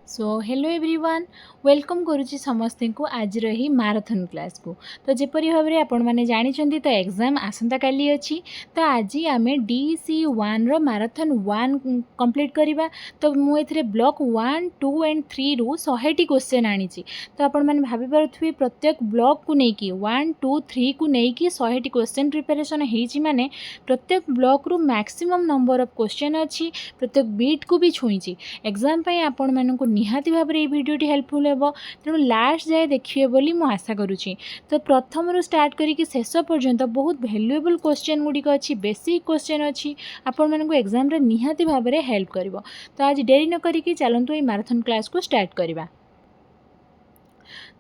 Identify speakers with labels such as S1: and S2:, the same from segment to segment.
S1: So hello everyone welcome करुच्ची समस्त को आज रही मैराथन क्लास को। तो जपरी भाव में आपण मैंने जानी तो एग्जाम आसंता काली अच्छी। तो आज आम DC1 रो मैराथन 1 कंप्लीट करवा। तो मुझे ब्लॉक 1, 2 एंड 3 रु 100टी क्वेश्चन आनी। तो आपण मैंने भाभी पारे प्रत्येक ब्लॉक को लेकिन 1, 2, 3 को लेकिन 100टी क्वेश्चन प्रिपेरेसन होती माने प्रत्येक ब्लॉक रु मैक्सिमम नंबर ऑफ क्वेश्चन अच्छी। प्रत्येक बीट को भी छुई एग्जाम आपण मानक निहाती भाव में भिडियोटी हेल्पफुल हे। तेणु लास्ट जाए देखिए बोली मु आशा करुँची। तो प्रथम रु स्टार्ट करिक शेष पर्यंत बहुत वैल्युएबल क्वेश्चन गुड़िक अच्छी, बेसिक क्वेश्चन अच्छी, आपण मानक एग्जाम रे निहाती भाव में हेल्प करिवो। तो आज डेरी न करिकी चलंतु ए मैराथन क्लास को स्टार्ट करवा।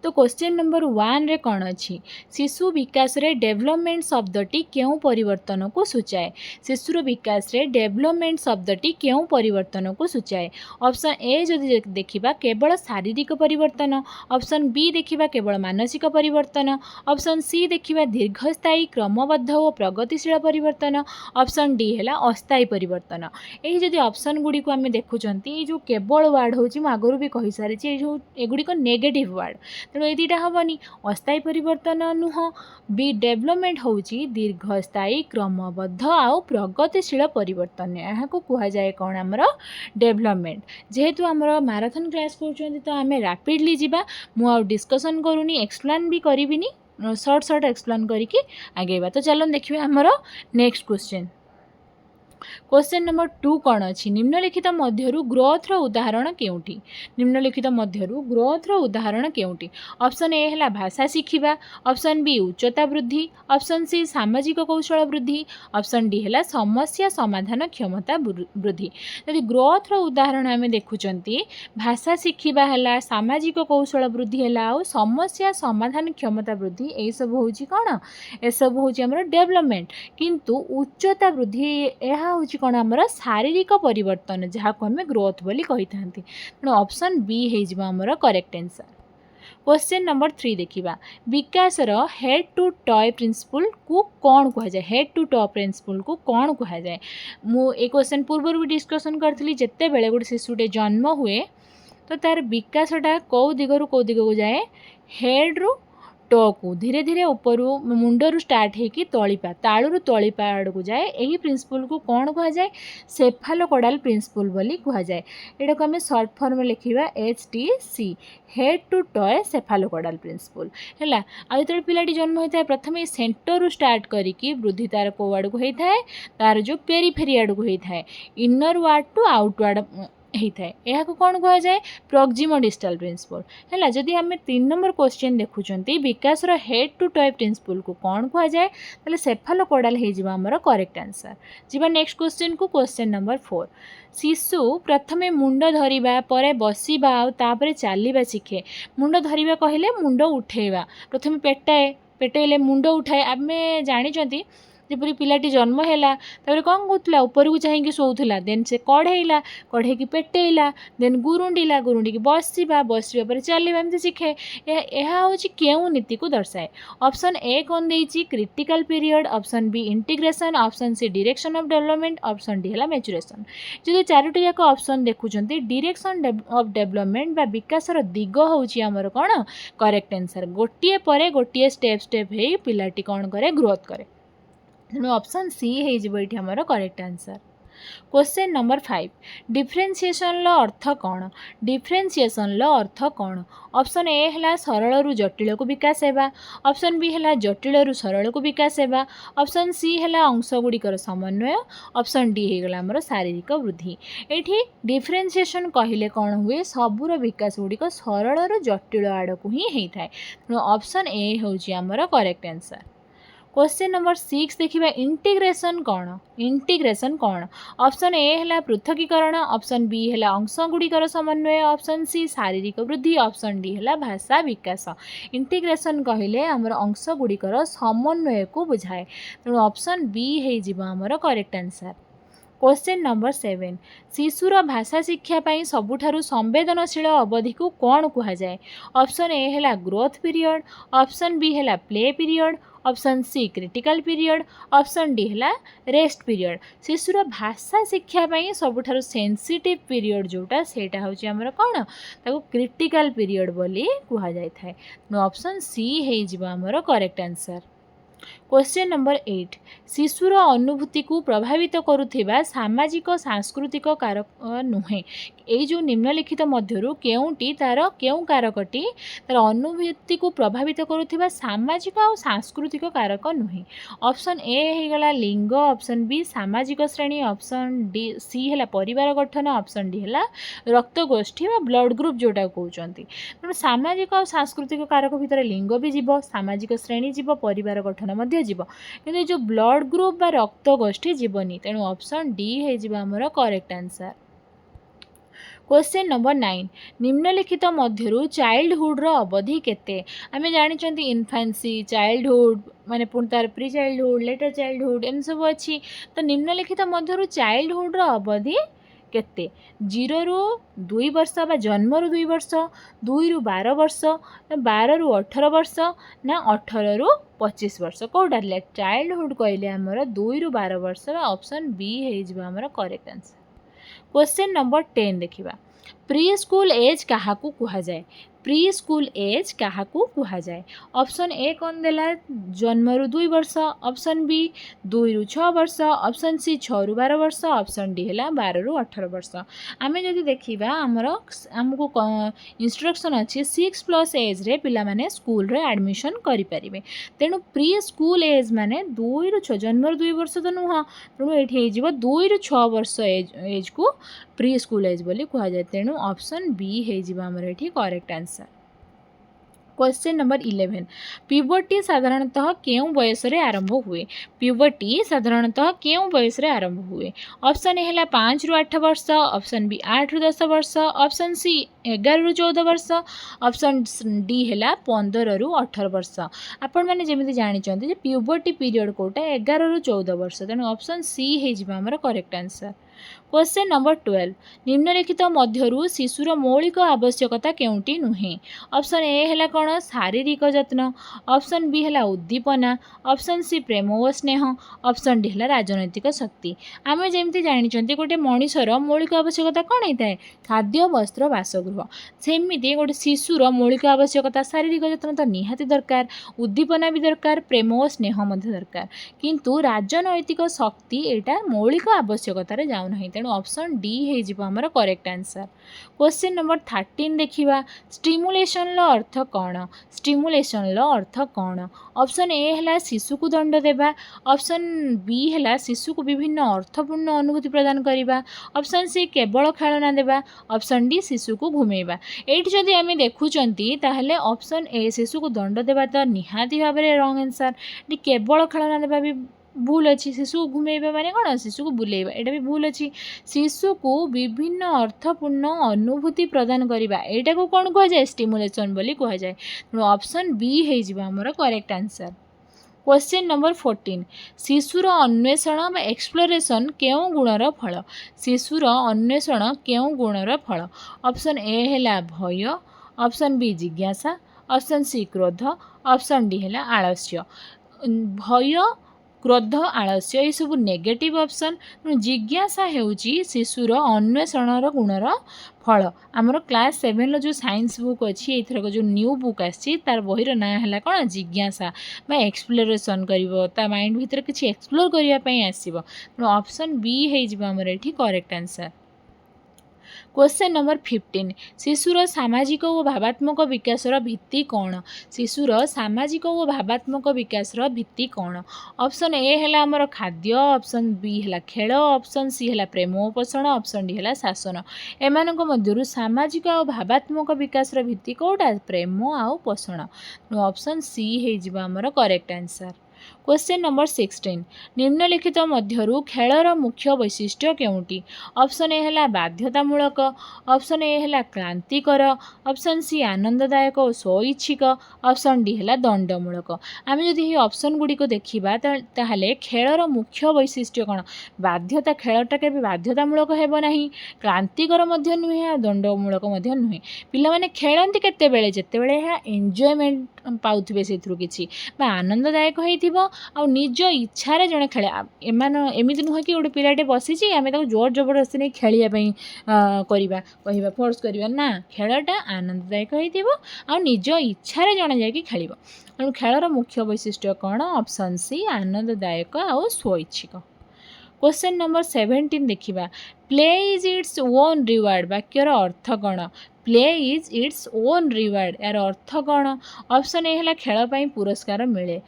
S1: तो क्वेश्चन नंबर 1 रे कौन अच्छी शिशु विकास रे डेवलपमेंट शब्दटी क्यों परिवर्तन को सूचाए। शिशुर विकास रे डेवलपमेंट शब्दटी क्यों परिवर्तन को सूचाए। ऑप्शन ए जदि देखिबा केवल शारीरिक परिवर्तन, ऑप्शन बी देखिबा केवल मानसिक परिवर्तन, ऑप्शन सी देखिबा दीर्घस्थायी क्रमबद्ध और प्रगतिशील परिवर्तन, ऑप्शन डी है अस्थायी परिवर्तन। यही जदि ऑप्शन गुड़ी को आम देखुंत जो केवल वार्ड हूँ आगुरी भी कही सारी जो एगुड़िक नेगेटिव वार्ड। तेणु ये दुटा हेनी अस्थायी परिवर्तन नुह। बी डेवलपमेंट हूँ दीर्घस्थायी क्रमबद्ध आउ प्रगतिशील परिवर्तन। यहाँ कह जाए कौन आमर डेवलपमेंट। जेहेतु आमर मैराथन क्लास कर तो आम रैपिडली जीवा। मु डिस्कसन करूनी, एक्सप्लेन भी करी शॉर्ट एक्सप्लेन करके आगेवा। तो चलो देखिए आमर नेक्स्ट क्वेश्चन। क्वेश्चन नंबर 2 कौन अच्छी निम्नलिखित मध्यरु ग्रोथ रो उदाहरण केउठी। निम्नलिखित मध्यरु ग्रोथ रो उदाहरण केउठी। ऑप्शन ए है भाषा शिखिबा, ऑप्शन बी उच्चता वृद्धि, ऑप्शन सी सामाजिक कौशल वृद्धि, ऑप्शन डी है समस्या समाधान क्षमता वृद्धि। यदि ग्रोथ रो उदाहरण आम देखुंती भाषा शिखिबा है, सामाजिक कौशल वृद्धि है और समस्या समाधान क्षमता वृद्धि यही सब हूँ कौन ए सब हूँ आम डेवलपमेंट। किंतु उच्चता वृद्धि यह हूँ कौन आमर शारीरिक परिवर्तन जहाँ को आम ग्रोथ बोली कही था। तेणु ऑप्शन बी हो आमर करेक्ट आंसर। क्वेश्चन नंबर 3 देखिबा विकास रो हेड टू टॉय प्रिंसिपल को कौन कह जाए। हेड टू टॉय प्रिंसिपल को कौन कह जाए। मु ए क्वेश्चन पूर्व भी डिस्कसन करथली जेते बेले गोटे शिशुटे जन्म हुए तो तार विकासटा कौ दिगरु कौ दिग को जाए हेड रु टॉ को धीरे धीरे ऊपर मुंडरू स्टार्ट होगी तलीपा तालू तलीपा आड़ को जाए। यही प्रिंसिपल को कौन कह जाए सेफालोकोडाल प्रिंसिपल बोली कह जाए। एटा को आम सर्ट फॉर्म लिखा HTC head to toe cephalocaudal principle है। आ जो पिलाटी जन्म होता है प्रथम सेंटर रू स्टार्ट करिकी वृद्धि तार को आड़ को होता है तार जो पेरीफेरी आड़ को होता है इनर वार्ड टू आउटवार्ड होता है। यह कौन कह जाए प्रॉक्सिमल डिस्टल प्रिंसिपल है। जदि आम 3 नंबर क्वेश्चन देखुंत विकास रो हेड टू टॉय प्रिंसिपल को कौन कह जाए ताले सेफालोकोडाल हो आमर करेक्ट आंसर। जीवा नेक्स्ट क्वेश्चन को। क्वेश्चन नंबर 4 शिशु प्रथमे मुंड धरिबा परे बसिबा आ तापरे चालिबा शिखे। मुंड धरिबा कहले मुंड उठेबा प्रथमे पेटाए पेटेले मुंड उठाए। आम जानी जपरी पिलाटी जन्म है कौन कौला ऊपर को चाहिए शोला देन से कढ़ेला कढ़े की पेटेला देन गुरुंडीला गुरुंडी की बसवा बसवा पर चलवा एमती शिखे। यह हूँ क्यों नीति को दर्शाए। ऑप्शन ए कौन देती critical period, option B integration, option C direction of development, option D है मैच्योरेशन। जो 4टी जाक ऑप्शन देखुंत डायरेक्शन ऑफ डेवलपमेंट विकास दिग हूँ आमर कौन करेक्ट आंसर। गोटे पर गोटे स्टेप स्टेप हो पिलाटी कौन करे ग्रोथ करे। तेणु ऑप्शन सी हो आमर correct answer. Question number 5 differentiation लो अर्थ कौन। डिफरेंशिएशन लो अर्थ कौन। ऑप्शन ए है सरल रु जटिल को विकास हेबा, ऑप्शन बी है जटिल रु सरल को विकास हेबा, ऑप्शन सी है अंश गुड़िकर समन्वय, ऑप्शन डी हो गला आमर शारीरिक वृद्धि। ये डिफरेंशिएशन कहले कौन हुए सबूर विकास गुड़िक सरल रु जटिल आड़ को ही होता है। तेणु ऑप्शन ए हूँ आमर करेक्ट आंसर। क्वेश्चन नंबर 6 देखिए इंटीग्रेशन कौन। इंटीग्रेशन कौन। ऑप्शन ए है पृथकीकरण, ऑप्शन बी है अंश गुड़िकर समन्वय, ऑप्शन सी शारीरिक वृद्धि, ऑप्शन डी है भाषा विकास। इंटीग्रेशन कहले आमर अंश गुड़िकर समन्वय को बुझाए। तेणु ऑप्शन बी हो आमर करेक्ट आंसर। क्वेश्चन नंबर 7 शिशुर भाषा शिक्षा पाई सबुठारु संवेदनशील अवधि को कौन कह जाए। ऑप्शन ए है ग्रोथ पीरियड, ऑप्शन बी है play period, option C critical period, option D है रेस्ट पीरियड। शिशुर भाषा शिक्षा सबुठारु सेंसिटिव पीरियड जोटा सेटा होची हमर कोन ताको क्रिटिकल पीरियड बोली कुहा जाय थाए। ऑप्शन सी हे जिबा हमर करेक्ट आंसर। क्वेश्चन नंबर 8 शिशुर अनुभूति को प्रभावित करुथिबा सामाजिक सांस्कृतिक कारक नुहे। ये जो निम्नलिखित मध्यरु केउंटी तार केउ कारकटी तार अनुभूति को प्रभावित करुथिबा सामाजिक और सांस्कृतिक कारक नुहे। ऑप्शन ए हे गला लिंग, ऑप्शन बी सामाजिक श्रेणी, ऑप्शन डी सी है परिवार गठन, ऑप्शन डी है रक्त गोष्ठी व ब्लड ग्रुप जोटा कहते। तेणु सामाजिक और सांस्कृतिक कारक भितर लिंग भी जीव, सामाजिक श्रेणी जीव, परिवार गठन मध्य जीव, किंतु जो ब्लड ग्रुप बा रक्त गोष्ठी जीवनी। तेणु ऑप्शन डी हे जीव हमर करेक्ट आंसर। क्वेश्चन नंबर 9 निम्नलिखित मध्यरु चाइल्डहुड रो अवधि केते। आमे जानिचंती इन्फेंसी, चाइल्डहुड माने पुणी तार प्री चाइल्डहुड, लेटर चाइल्डहुड एम सब अच्छी। तो निम्नलिखित मध्यरु चाइल्डहुड रो अवधि केते। 0 रु 2 वर्ष बा जन्म रु 2 वर्ष, 2 रु 12 वर्ष, 12 रु 18 वर्ष ना 18 रु 25 वर्ष। कोटा चाइल्डहुड कहले हमर 2 रु 12 वर्ष। ऑप्शन बी हे जिबा हमर करेक्ट आंसर। क्वेश्चन नंबर 10 देखिबा प्री स्कूल एज काहाकू कुहा जाए। प्री स्कूल एज काहाकू कुहा जाए। ऑप्शन ए कौन देला जन्म रु 2 वर्ष, ऑप्शन बी 2 रु 6 वर्ष, ऑप्शन सी 6 रु 12 वर्ष, ऑप्शन डी है 12 रु 18 वर्ष। आमे जदि देखिबा हमको इंस्ट्रक्शन अच्छी 6+ एज रे पिला माने स्कूल रे एडमिशन करि परिबे। तेणु प्री स्कूल एज माने 2 रु 6 जन्म रु 2 वर्ष तो नुह। तेणु एठी हे जिवो 2 रु 6 वर्ष एज को प्री स्कूल एज बोली कुहा जाए। तेणु ऑप्शन बी हे जिवो हमर एठी correct answer. Question number 11 puberty साधारणतः केउं बयस रे आरंभ हुए। प्यूबर्टी साधारणतः केउं बयस रे आरंभ हुए। ऑप्शन ए है 5 रु 8 वर्ष, ऑप्शन बी 8 रु 10 वर्ष, ऑप्शन सी 11 रु 14 वर्ष, ऑप्शन डी है 15 रु 18 वर्ष। आपण माने जेमिति जानिचंती जे प्यूबर्टी पीरियड कोटा 11 रु 14 वर्ष। तेणु ऑप्शन सी हे जिबा हमर करेक्ट आंसर। क्वेश्चन नंबर 12 निम्नलिखित मध्यरु शिशुर मौलिक आवश्यकता केउंटी नुहे। ऑप्शन ए है कौन शारीरिक जत्न, ऑप्शन बी है उद्दीपना, ऑप्शन सी प्रेम व स्नेह, ऑप्शन डी है राजनैतिक शक्ति। आमे जेमती जानिचंती गोटे मनीषर मौलिक आवश्यकता कौन होता है खाद्य वस्त्र बासगृह। सेमिति गोटे शिशुर मौलिक आवश्यकता शारीरिक जत्न तो निहाती दरकार, उद्दीपना भी दरकार, प्रेम व स्नेह मध्य दरकार, किंतु राजनैतिक शक्ति एटा मौलिक आवश्यकतार जाऊ नहीं। तेणु ऑप्शन डी हे जिवो हमर करेक्ट आंसर। क्वेश्चन नंबर 13 देखिबा स्टिमुलेशन लो अर्थ कौन। स्टिमुलेशन लो अर्थ कौन। ऑप्शन ए है शिशु को दंड देबा, ऑप्शन बी है शिशु को विभिन्न अर्थपूर्ण अनुभूति प्रदान करिबा, ऑप्शन सी केवल खेलना देबा, ऑप्शन डी शिशु को घुमेबा। एठी जदि आमे देखुचंती ताहले ऑप्शन ए शिशु को दंड देबा तो निहाती भाव में रॉन्ग आंसर। एठी केवल खेलना देबा भी भूल अच्छी। शिशु को घुमेबा माने कौन शिशु को बुलेबा एटा भी भूल अच्छी। शिशु को विभिन्न अर्थपूर्ण अनुभूति प्रदान करिबा एटा को कौन कह जाए स्टिमुलेशन बोली कह जाए। ऑप्शन बी हे जिबा हमर करेक्ट आंसर। क्वेश्चन नंबर 14 शिशुर अन्वेषण बा एक्सप्लोरेशन केउं गुणर फल। शिशुर अन्वेषण केउं गुणर फल। ऑप्शन ए है भय, ऑप्शन बी जिज्ञासा, ऑप्शन सी क्रोध, ऑप्शन डी है आलस्य। भय, क्रोध, आलस्य ये सब नेगेटिव ऑप्शन। जिज्ञासा हेउची शिशुर अन्वेषणर गुणर फल। आमर क्लास 7 रो जो साइंस बुक अच्छी एथरक जो न्यू बुक आसी तार बहिर ना है कौन जिज्ञासा बा एक्सप्लोरेशन करिवो ता माइंड भीतर किछि एक्सप्लोर करिया पई आसीबो। ऑप्शन बी हे जिबा हमर एठी करेक्ट आंसर। क्वेश्चन नंबर 15 शिशुर सामाजिक और भावात्मक विकासर भित्ति कौन। शिशुर सामाजिक और भावात्मक विकासर भित्ति कौन। ऑप्शन ए है आमर खाद्य, ऑप्शन बी है खेल, ऑप्शन सी है प्रेम पोषण, ऑप्शन डी है शासन। एमानक मध्यरु सामाजिक और भावात्मक विकासर भित्ति कौटा प्रेम आउ पोषण। ऑप्शन सी हे जिबा हमर करेक्ट आंसर। क्वेश्चन नंबर 16 निम्नलिखित मध्यरु खेलर मुख्य वैशिष्ट्य केउंटी ऑप्शन ए है बाध्यतामूलक ऑप्शन ए है क्रांतिकर ऑप्शन सी आनंददायक और स्वैच्छिक ऑप्शन डी है दंडमूलक आम जदि ऑप्शन गुड़ी को देखा ताहले खेलर मुख्य वैशिष्ट्य कौन बाध्यता खेलटा के बाध्यतामूलक हेब नहीं क्रांतिकर मध्य नुहे आ दंडमूलक मध्य नुहे पिला माने खेलती केतेबेले जेतेबेले एंजॉयमेंट पाउथिबे सेथरु किछि बा आनंददायक होइथिबो आ निज इच्छा रे जणे खेले एमिति नुह कि गोटे पिलाटे बसीची आमे ताको जोर जबरदस्ती नहीं खेलिया पई करिबा कहिबा फोर्स करिबा ना खेलटा आनंददायक होइथिबो आ निज इच्छा रे जणे जाई कि खेलिबो तेणु खेलर मुख्य वैशिष्ट्य कौन ऑप्शन सी आनंददायक आ स्वैच्छिक क्वेश्चन नंबर 17 देखिबा play is its own reward वाक्यर अर्थ कौन play is its own reward यार अर्थ कौन ऑप्शन ए है खेल पाई पुरस्कार मिले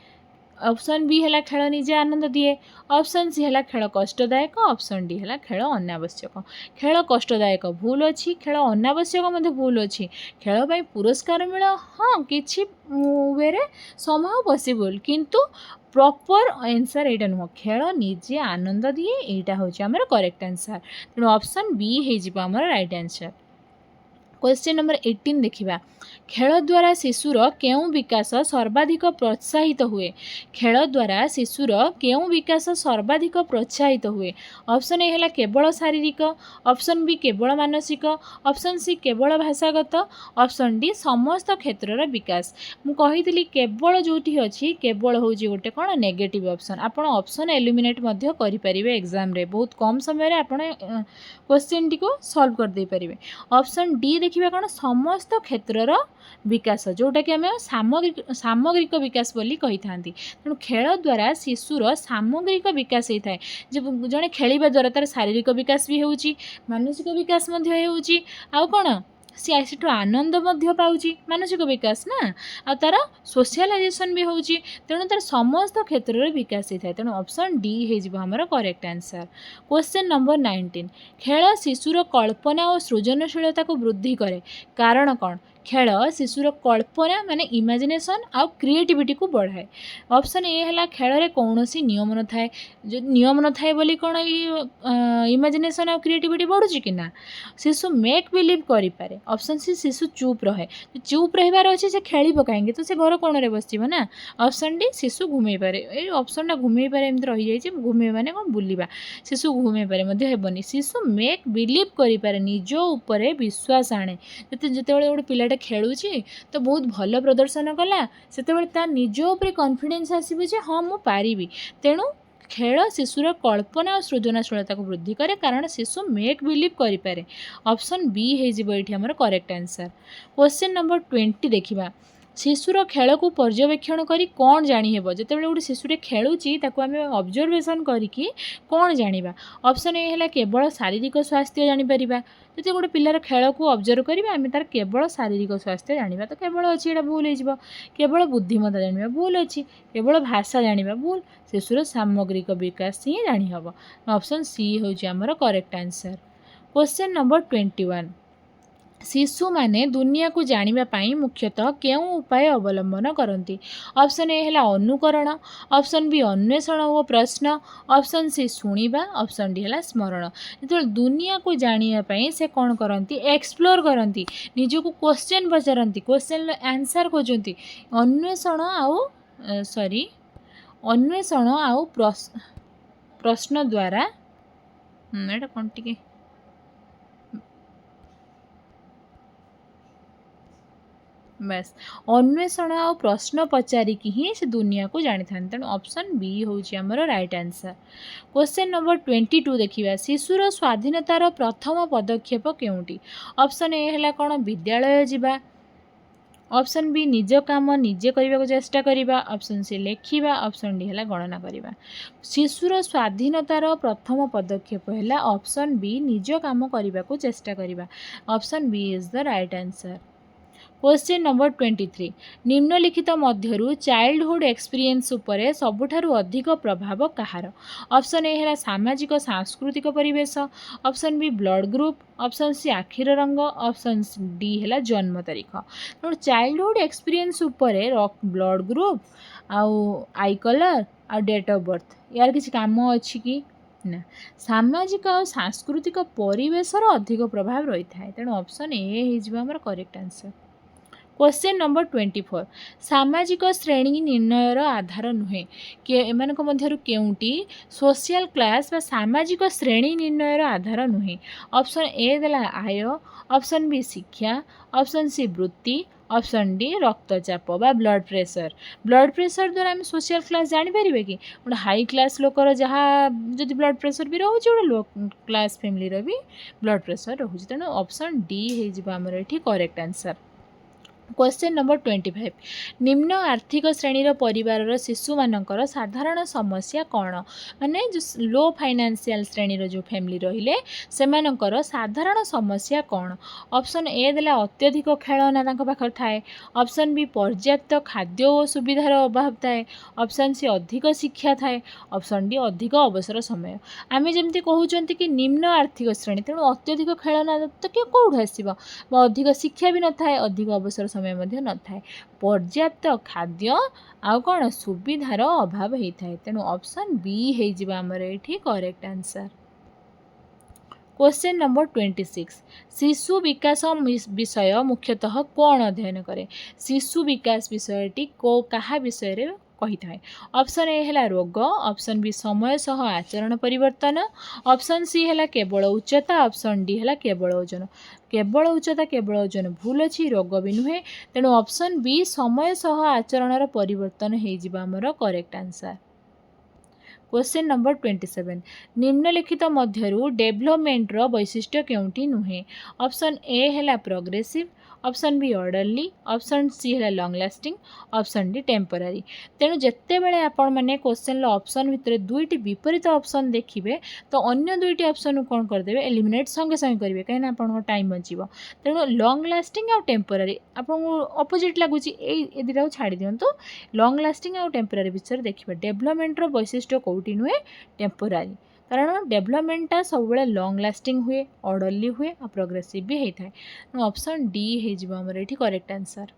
S1: ऑप्शन बी है खेल निजे आनंद दिए ऑप्शन सी है खेल कष्टदायक ऑप्शन डी है खेल अनावश्यक खेल कष्टदायक भूल अच्छी खेल अनावश्यक भूल अच्छी खेल पाई पुरस्कार मिल हाँ किसी वे समहाउ पॉसिबल किंतु प्रॉपर आंसर एटा नुह खेल निजे आनंद दिए एटा होची हमर करेक्ट आंसर तेणु ऑप्शन बी हे जिवो हमर राइट आंसर क्वेश्चन नंबर 18 देखिबा खेल द्वारा शिशुर केउ विकास सर्वाधिक प्रोत्साहित हुए खेल द्वारा शिशुर केउ विकास सर्वाधिक प्रोत्साहित हुए ऑप्शन ए है केवल शारीरिक ऑप्शन बी केवल मानसिक ऑप्शन सी केवल भाषागत ऑप्शन डी समस्त क्षेत्रर विकास मु कहितली केवल जोठी अछि केवल होची गोटे कोन नेगेटिव ऑप्शन आपण ऑप्शन एलिमिनेट मध्य करि परिबे एग्जाम रे बहुत कम समय रे आपण क्वेश्चन टी को सॉल्व कर दे परिबे ऑप्शन डी देखिबा कोन समस्त क्षेत्रर विकास जोटा कि आम सामग्रिक विकास बोली कही था तेणु खेल द्वारा शिशुर सामग्रिक विकास होता है जब जड़े खेलवा द्वारा तार शारीरिक विकास भी होउची मानसिक विकास आउ कौन सी सेठू आनंद पाउची मानसिक विकास ना आ तार सोशलाइजेशन भी होउची तेणु तार समस्त क्षेत्र में विकास होता है तेणु ऑप्शन डी हो हमर करेक्ट आंसर क्वेश्चन नंबर 19 खेल शिशुर कल्पना और सृजनशीलता को वृद्धि करे कारण कौन खेल शिशुर कल्पना माने इमेजिनेशन आ क्रिएटिविटी को बढ़ाए ऑप्शन ए है खेल रे कौन सी नियम न थाए जो नियम न थाए बोली कौन इमेजिनेशन आ क्रिएटिविटी बढ़ुची कि ना शिशु मेक बिलीव करि पारे ऑप्शन सी शिशु चुप रहे चुप रहिबार अछि से खेली पकाएंगे तो से घर कोण रे बसिबो ना ऑप्शन डी शिशु घुमे पारे ए ऑप्शन टा घुमे पारे एमत रही जाई छै घुमे माने कोन बुलिबा शिशु घुमे पारे मध्ये हेबनी शिशु मेक बिलीव करि पारे निज ऊपर विश्वास आणे जते बेले गोटे पिलाटा खेलुची तो बहुत भल प्रदर्शन कला सेते ता निज ऊपर कॉन्फिडेंस आसीबो जे हां मु पारिबी तेणु खेल शिशुर कल्पना और सृजनशीलता को वृद्धि करे कारण शिशु मेक बिलीव करें ऑप्शन बी हो करेक्ट आंसर क्वेश्चन नंबर 20 देखिबा शिशुर खेल को पर्यवेक्षण करी कौन जानीहेब जिते गोटे शिशुटे खेलुची ताको आमे ऑब्जर्वेशन करिकी कौन जानिबा ऑप्शन ए है केवल शारीरिक स्वास्थ्य जानीपर जो गोटे पिलार खेल को ऑब्जर्व करिबा आमे तार केवल शारीरिक स्वास्थ्य जानिबा तो केवल अच्छी एटा भूल हो केवल बुद्धिमत्ता जानिबा भूल अच्छी केवल भाषा जानिबा भूल शिशुर सामग्रिक विकास ही जानीहब ऑप्शन सी होची हमर करेक्ट आंसर क्वेश्चन नंबर 21 शिशु माने दुनिया को जानिबा पाई मुख्यतः केउ उपाय अवलंबन करती ऑप्शन ए है अनुकरण ऑप्शन बी अन्वेषण और प्रश्न ऑप्शन सी शुणिबा ऑप्शन डी है स्मरण जो दुनिया को जानिबा पाई से कौन करती एक्सप्लोर करती निजको क्वेश्चन पचारती क्वेश्चन आंसर खोजती अन्वेषण आउ सॉरी अन्वेषण आउ प्रश्न द्वारा एटा कौन टिके बस अन्वेषण और प्रश्न पचारिकी ही से दुनिया को जानी था तेणु ऑप्शन बी होची हमर राइट आंसर क्वेश्चन नंबर 22 देखिबा शिशुर स्वाधीनतार प्रथम पदक्षेप केउटी ऑप्शन ए है कौन विद्यालय जीवा ऑप्शन बी निज काम निजे करने को चेष्टा करिबा ऑप्शन सी लेखिबा ऑप्शन डी है गणना करिबा शिशुर स्वाधीनतार प्रथम पदक्षेप है ऑप्शन बी निज काम करने को चेष्टा करिबा option B is the right answer question number 23 निम्नलिखित मध्यरु चाइल्डहुड एक्सपीरियंस उपरे सबुठारु अधिक प्रभाव कहार। ऑप्शन ए है सामाजिक सांस्कृतिक परिवेश, option B blood group, option C आखिर रंग, ऑप्शन डी है जन्म तारीख। तो चाइल्डहुड एक्सपीरियंस उपरे ब्लड ग्रुप आउ आई कलर आ डेट ऑफ बर्थ यार किसी काम अच्छी कि ना सामाजिक और सांस्कृतिक परिवेशर अधिक प्रभाव रही है। तेणु option A Homer correct answer. Question number 24 सामाजिक श्रेणी निर्णयर आधार नुहे कि एमानक मध्यरु केउंटी सोशल क्लास बा सामाजिक श्रेणी निर्णयर आधार नुहे। ऑप्शन ए देला आय, ऑप्शन बी शिक्षा, ऑप्शन सी वृत्ति, ऑप्शन डी रक्तचाप बा ब्लड प्रेशर द्वारा आम सोशल क्लास जापर कि गोटे हाई क्लास लोकर जहाँ जदि ब्लड प्रेशर भी रोचे गोटे लो क्लास फैमिली भी ब्लड प्रेशर रोचे। तेणु ऑप्शन डी होमर ये करेक्ट आंसर। क्वेश्चन नंबर 25 निम्न आर्थिक श्रेणीर परिवार शिशु मानकर साधारण समस्या कौन माने जो लो फाइनेंशियल श्रेणीर जो फैमिली रहिले सेमानकर साधारण समस्या कौन। ऑप्शन ए देला अत्यधिक खेलना तांको पाखर थाए, ऑप्शन बी पर्याप्त खाद्य और सुविधार अभाव थाए, ऑप्शन सी अधिक शिक्षा थाए, ऑप्शन डी अधिक अवसर समय। आमे जेमती कहउचंती कि निम्न आर्थिक श्रेणी तेणु अत्यधिक खेलना तो कि कौड़ आसब अधिक शिक्षा भी न थाए अधिक अवसर समय मध्य न थाए पर्याप्त खाद्य आउ कौन सुविधार अभाव होता है। तेणु ऑप्शन बी होमर ये करेक्ट आंसर। क्वेश्चन नंबर 26 शिशु विकास विषय मुख्यतः कौन अध्ययन करे। शिशु विकास विषयटी को कहा विषय रे कही थाए। ऑप्शन ए है रोग, ऑप्शन बी समय सह आचरण परिवर्तन, ऑप्शन सी है केवल उच्चता, ऑप्शन डी है केवल ओजन। केवल उच्चता केवल ओजन भूल अच्छी रोग भी नुहे। तेणु ऑप्शन बी समय सह आचरण परिवर्तन Homer correct answer. Question number 27 निम्नलिखित मध्यरु डेवलपमेंटर वैशिष्ट्य केउंटी नुहे। ऑप्शन ए है progressive, option B orderly, option C है long lasting, option D temporary. तेणु जिते बड़े आपण मैंने क्वेश्चन ऑप्शन भितर दुईटी विपरीत ऑप्शन देखिए तो अन्य दुईटी ऑप्शन कौन करदे एलिमिनेट संगे संगे करेंगे कहीं आप टाइम बचो। तेणु लॉन्ग लास्टिंग आउ टेम्पररी आपको अपोजिट लगुच ये दुटा छाड़ दिंतु लॉन्ग लास्टिंग आउ टेम्पररी विषय देखिए। डेवलपमेंटर वैशिष्ट्य कौटी नुहे टेम्पररी कारण डेवलपमेंटा सब लॉन्ग लास्टिंग हुए ऑर्डरली हुए और प्रोग्रेसिव भी होता है। ऑप्शन डी होमर ये करेक्ट आंसर।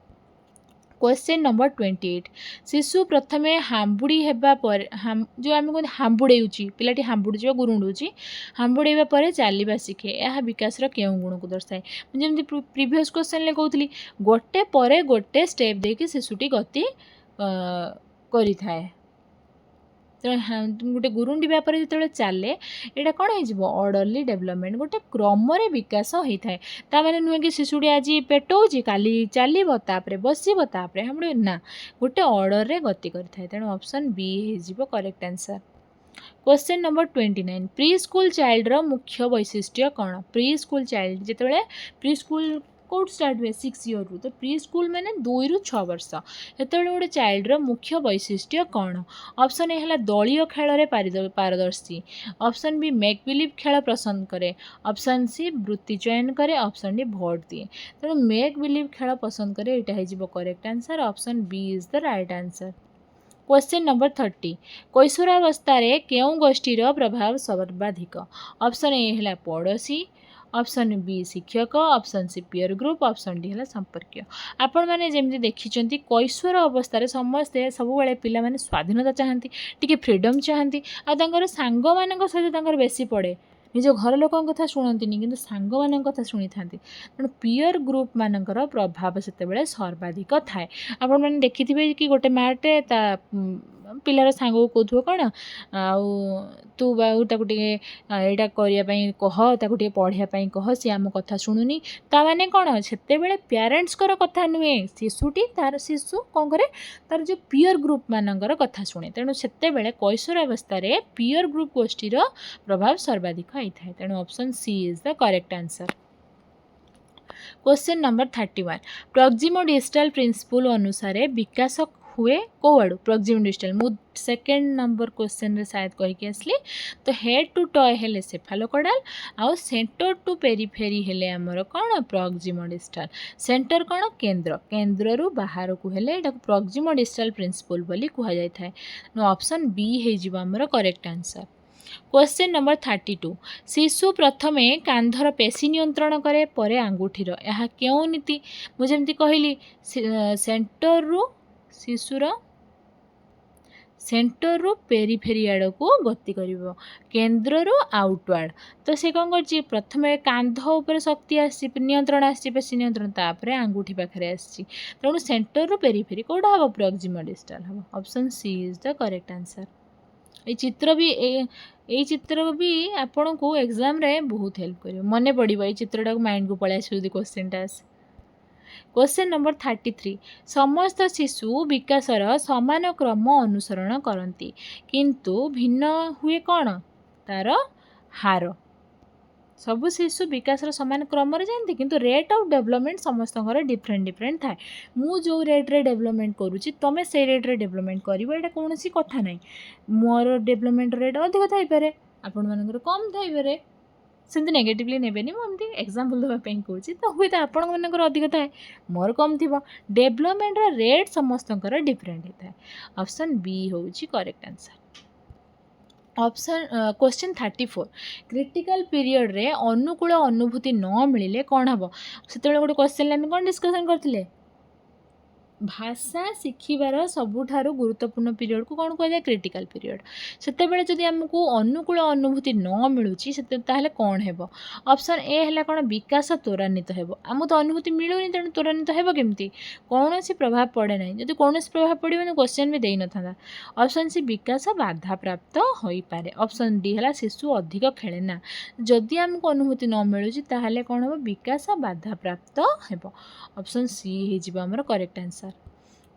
S1: क्वेश्चन नंबर 28 शिशु प्रथम हांबुड़ी हेबा पर जो आम कहते हांबुड़े पिलाटी हांबुड़ी गुरुंडुची हांबुड़ेबा पर चलवा शिखे यह विकासर केउं गुण को दर्शाए। जमी प्रीवियस क्वेश्चन ले कहूली गोटे पर गोटे स्टेप देके शिशुटी गति करि थाए। गोटे गुरुंडी व्यापार जो चले यहाँ कौन हो ऑर्डरली डेवलपमेंट गोटे क्रम विकास होता है। ताने नुहे कि शिशुटी आज पेटौची काली चलो तापर बस हम ना गोटे ऑर्डर रे गति करें। तेणु ऑप्शन बी हो correct answer. Question number 29 pre school चाइल्डर मुख्य वैशिष्ट्य कौन। प्री स्कूल चाइल्ड जिते प्री स्कूल कौट स्टार्ट हुए 6 ईयर रु तो प्री स्कूल मैंने 2 ରୁ 6 वर्ष जो गोटे चाइल्डर मुख्य वैशिष्ट्य कौन। ऑप्शन ए है दलीय खेल में पारदर्शी, ऑप्शन बी मेक बिलीव खेल पसंद करे, ऑप्शन सी वृत्ति चयन करे, ऑप्शन डी भोट दिए। तेणु मेक बिलीव खेल पसंद करे यहाँ हो correct answer. Option B is the right answer. Question number 30 कैशोरावस्था केउं गोष्ठीर प्रभाव सर्वाधिक। ऑप्शन ए है पड़ोशी, ऑप्शन बी शिक्षक, option C peer group, option D है संपर्क। आपण मैंने जमी देखी कैशोर अवस्था समस्ते सब पिला माने स्वाधीनता चाहती टी फ्रीडम चाहती आर सांग मान सहित बेसी पड़े निज घर लोक कथा शुणती कि सांग मान कथा शुणी था। तेणु पीयर ग्रुप मानकर प्रभाव से सर्वाधिक थाए। आपण मैंने देखी कि गोटे माटे पिलार सांग को कौथो कौन आउ तू बाबू ताकू यहाँ करने कह ताकू पढ़ाई कह सी आम कथा शुणुनी ताने कौन से पेरेन्ट्स कथा नुहे शिशुटी तार शिशु कौन करे तार जो पीयर ग्रुप मानकर कथा शुणे। तेणु से कैशोर अवस्था पीयर ग्रुप गोष्ठीर प्रभाव सर्वाधिक होता है। तेणु option C is the correct answer. Question number 31 proximodistal principle अनुसार विकास हुए कौआड़ू प्रॉक्सिमल डिस्टल मु सेकेंड नंबर क्वेश्चन रे शायद कहीकि आसली तो हेड टू टॉय हेले सेफालोकॉडल आउ सेंटर टू पेरिफेरी हेले आमर कौन प्रॉक्सिमल डिस्टल सेंटर कौन केंद्र केंद्र रु बाहर को हेले एटा प्रॉक्सिमल डिस्टल प्रिंसिपल बोली कहा जाय थाए ऑप्शन बी हे जिवो आमर करेक्ट आंसर क्वेश्चन नंबर 32 शिशु प्रथमे कांधर पेशी नियंत्रण करे परे आंगुठीर यह क्यों नीति मुझे कहली सेंटर रु शिशुर सेंटर रु पेरिफेरी आड़ को गति कर केन्द्र रु आउटवार्ड तो से कौन कर प्रथम कांध उपर शक्ति आसी नियंत्रण आसी पेशी नियंत्रण तापर आंगुठी पाखे आसी तेणु सेंटर रु पेरिफेरी कौटा हम प्रॉक्सिमल डिस्टल हम option C is the correct answer ये चित्र भी आपण को एग्जाम रे बहुत हेल्प कर मन पड़ो ये चित्रटा माइंड को पलि आस क्वेश्चन आस क्वेश्चन नंबर 33 समस्त शिशु विकासर समान क्रम अनुसरण करती किंतु भिन्न हुए कौन तार हार सब शिशु विकास सामान क्रम जाती किंतु रेट ऑफ डेवलपमेंट समस्त डिफरेंट डिफरेंट थाए मु जो रेट्रे डेवलपमेंट करुँची तुम से रेट्रे डेवलपमेंट कर कौन कथा ना मोर डेवलपमेंट रेट अधिक थाईपे आपण मानकर कम थाईपे सेमती नेगेटिवली नेबेनी मुझे एग्जाम्पल देवाई कौच तो हुए तो आपण मानकर अधिक थाए मोर कम थी डेवलपमेंट रेट समस्त डिफरेंट होता है ऑप्शन बी हूँ correct answer option question 34 critical period रे अनुकूल अनुभूति न मिले कौन हम से गोटे क्वेश्चन आम कौन डिस्कसन करते भाषा शिखिबार सबुठारु गुरुत्वपूर्ण पीरियड को कौन कहुए क्रिटिकल पीरियड सेतेबेले जदि आमको अनुकूल अनुभूति न मिलूची ताहले कौन हेबो ऑप्शन ए है कौन विकास त्वरान्वित हेबो आमको तो अनुभूति मिलूनी तेणु त्वरान्वित हेबो केमती कौन प्रभाव पड़े ना जदि कौन प्रभाव पड़ो क्वेश्चन भी दे न था ऑप्शन सी विकास बाधा प्राप्त हो पारे ऑप्शन डी है शिशु अधिक खेले ना जदि आमको अनुभूति न मिलूची ताहले कौन हम विकास बाधा प्राप्त हेबो ऑप्शन सी हे आमर करेक्ट आंसर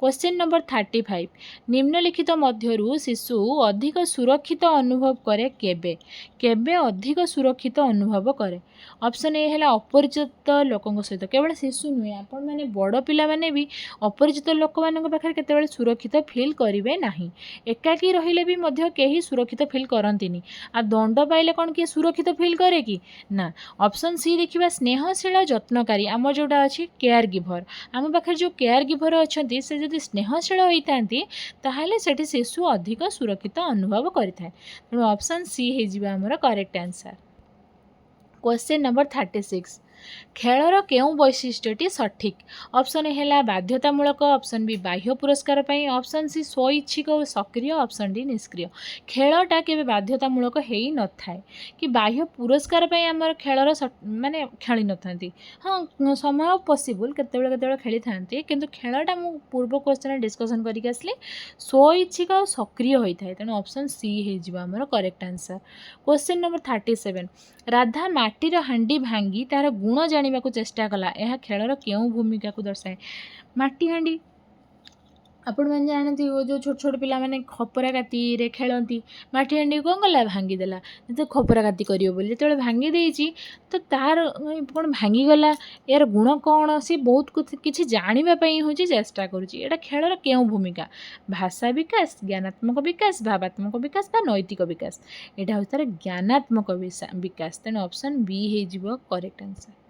S1: क्वेश्चन नंबर 35 निम्नलिखित मध्यरु शिशु अधिक सुरक्षित अनुभव करे केबे केबे अधिक सुरक्षित अनुभव करे ऑप्शन ए है अपरिचित लोकों सहित केवल शिशु नुहे आपण मैंने बड़ पिला माने भी अपरिचित लोक मान पाखे केतेबेले सुरक्षित फील करेंगे नहीं एकाकी रहिले भी मध्य केही सुरक्षित फील करंतिनी आ दंड पाइले कौन किए सुरक्षित फील करे कि ना ऑप्शन सी देखिबा स्नेहशील जत्नकारी आम जोटा अच्छी केयर गिभर आम पाखे जो केयर गिभर अच्छा से जदि स्नेहशील होती ताहले सेठी शिशु अधिक सुरक्षित अनुभव करिथाय तेणु ऑप्शन सी हे आमर करेक्ट आंसर क्वेश्चन नंबर 36 खेलर केउ वैशिष्ट्यटी सठिक ऑप्शन है बाध्यतामूलक ऑप्शन बी बाह्य पुरस्कार पाई ऑप्शन सी स्वैच्छिक और सक्रिय ऑप्शन डी निष्क्रिय खेलटा के बाध्यतामूलक हो न थाए कि बाह्य पुरस्कार पाई आमर खेलर माने खेली न था हाँ समय पॉसिबल केते खेली था किंतु खेलटा मु पूर्व क्वेश्चन डिस्कसन करके आसली स्वैच्छिक और सक्रिय होता है तेणु ऑप्शन सी हो आमर correct answer question number 37 Radha माटीर हांडी भांगी तार गुण जानिबा को चेष्टा कला यह खेलर केउ भूमिका को दर्शाए माटी हांडी आपण मैंने जानती वो जो छोट छोट पिला माने खपरा काती रे खेलती माटी हांडी कौन कला भांगीदेला तो खपरा काती करियो बोली जो भांगी देइची तो तार कौन भांगीगला यार गुण कौन सी बहुत किसी जानापी हूँ चेष्टा करुँचा खेलर केउ भूमिका भाषा विकास ज्ञानात्मक विकास भावात्मक विकास बा नैतिक विकास यहाँ हूँ तार ज्ञानात्मक विकास तेणु ऑप्शन बी हो correct answer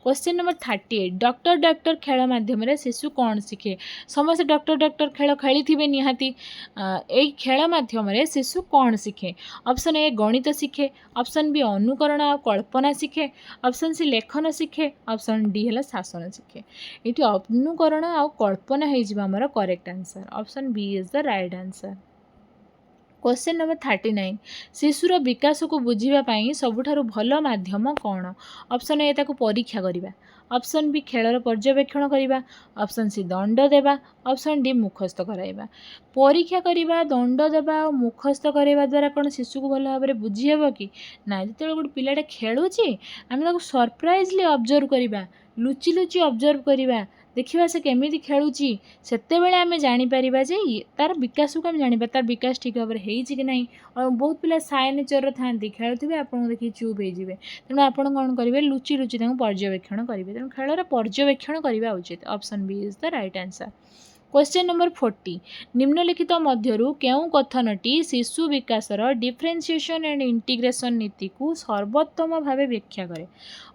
S1: question number 38 doctor doctor खेल माध्यम शिशु कौन शिखे समस्त डॉक्टर डॉक्टर खेल खेली थे निहाती यही खेल माध्यम शिशु कौन शिखे ऑप्शन ए गणित शिखे ऑप्शन बी अनुकरण और कल्पना शिखे ऑप्शन सी लेखन शिखे ऑप्शन डी है शासन शिखे ये अनुकरण और कल्पना हो correct answer option B is the right answer question number 39 शिशुर विकास को बुझापी सबुठारु भल माध्यम कौन ऑप्शन ए ताकू परीक्षा करवा ऑप्शन बी खेलर पर्यवेक्षण करवा ऑप्शन सी दंड देवा ऑप्शन डी मुखस्थ कराइबा परीक्षा करवा दंड देवा और मुखस्थ करवा द्वारा कौन शिशु को भल भाव में बुझीहेब कि ना जो गोटे पिलाटे खेलुची आम सरप्राइजली ऑब्जर्व करवा लुचि लुचि ऑब्जर्व करवा देखा से केमी खेलुची सेतेबेले आमे जानीपर जे तार विकास को आम जाना तार विकास ठीक भाव में कि ना और बहुत पिला साय नेचर था खेलुवे आपको देखिए चुप हो तेणु आप कौन करेंगे लुचि लुचि पर्यवेक्षण करेंगे तेणु खेलर पर्यवेक्षण करवा उचित option B is the right answer question number 40 निम्नलिखित मध्यरु केउं कथनटी शिशु विकासर डिफरेन्शिएशन एंड इंटीग्रेशन नीति को सर्वोत्तम भावे व्याख्या करे।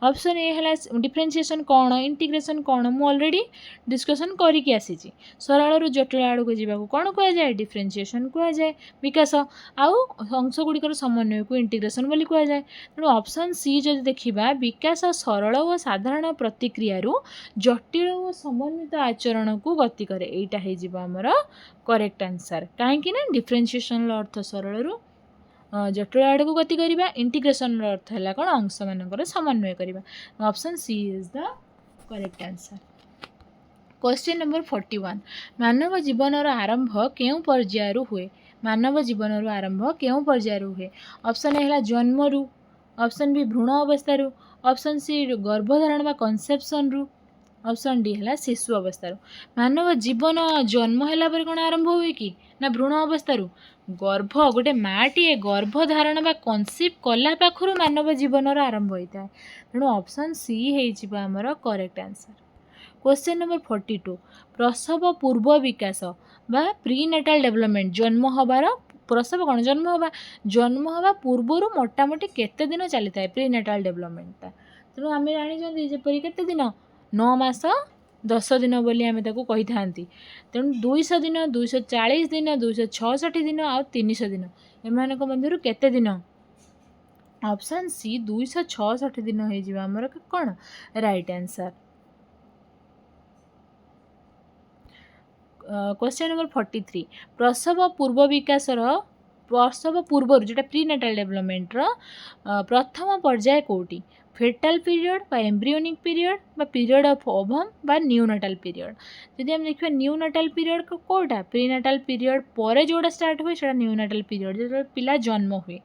S1: ऑप्शन ए है डिफरेन्शिएशन कौन इंटीग्रेशन कौन मु ऑलरेडी डिस्कशन करिक आसी सरल रु जटिल आड़ को जीवा कौन कह जाए डिफरेन्शिएशन कह जाए विकास आउ अंश गुड़िकर समन्वय को इंटीग्रेशन बोली कह जाए। तेणु ऑप्शन सी जदि देखिबा विकास सरल और साधारण प्रतिक्रिया जटिल और समन्वित आचरण को गति करे एटा हे जिबा हमर करेक्ट आंसर काहेकि ना डिफरेन्शिएशन अर्थ सरल रु जटिल आड़ को गति करवा इंटीग्रेशन अर्थ है कौन अंश मानकर समन्वय करवा। Option C is the correct answer. Question number 41 मानव जीवन आरंभ केउं पर्यायरु हुए। मानव जीवन आरंभ केउं पर्यायरु हुए। ऑप्शन ए है जन्मरु, ऑप्शन बी भ्रूण अवस्था, ऑप्शन सी गर्भधारण बा कन्सेप्शन रु, ऑप्शन डी है शिशु अवस्था। मानव जीवन जन्म है कौन आरंभ हुए कि ना भ्रूण अवस्था गर्भ गोटे माटीए गर्भधारण बा कनसीव कला पाखु मानव जीवन आरंभ होता है। तेणु ऑप्शन सी होमर करेक्ट आंसर। क्वेश्चन नंबर 42 प्रसव पूर्व विकास बा प्रीनेटाल डेवलपमेंट जन्म हबार प्रसव कौन जन्म हवा पूर्वर मोटामोटी केते दिन चली था प्रीनेटाल डेवलपमेंटा। तेणु आम जानी जपरी केते दिन 9 मास 10 दिन बोली आम कही था। तेणु 200 दिन 240 दिन 266 दिन आ 300 दिन एम मध्य केते दिन। ऑप्शन सी 266 दिन होमर कौन राइट आंसर। क्वेश्चन नंबर 43 प्रसव पूर्व विकास प्रसव पूर्व जोटा प्रीनेटाल डेवलपमेंट प्रथम पर्याय कौटी फेटाल पीरियड बा एम्ब्रियोनिक पीरियड बा पीरियड ऑफ ओवम बा न्यूनाटाल पीरियड। जदि हम देखिए न्यूनाटाल पीरियड कोटा प्रीनेटाल पीरियड पर जोड़ा स्टार्ट हुए से न्यूनाटाल पीरियड जो पिला जन्म हुए।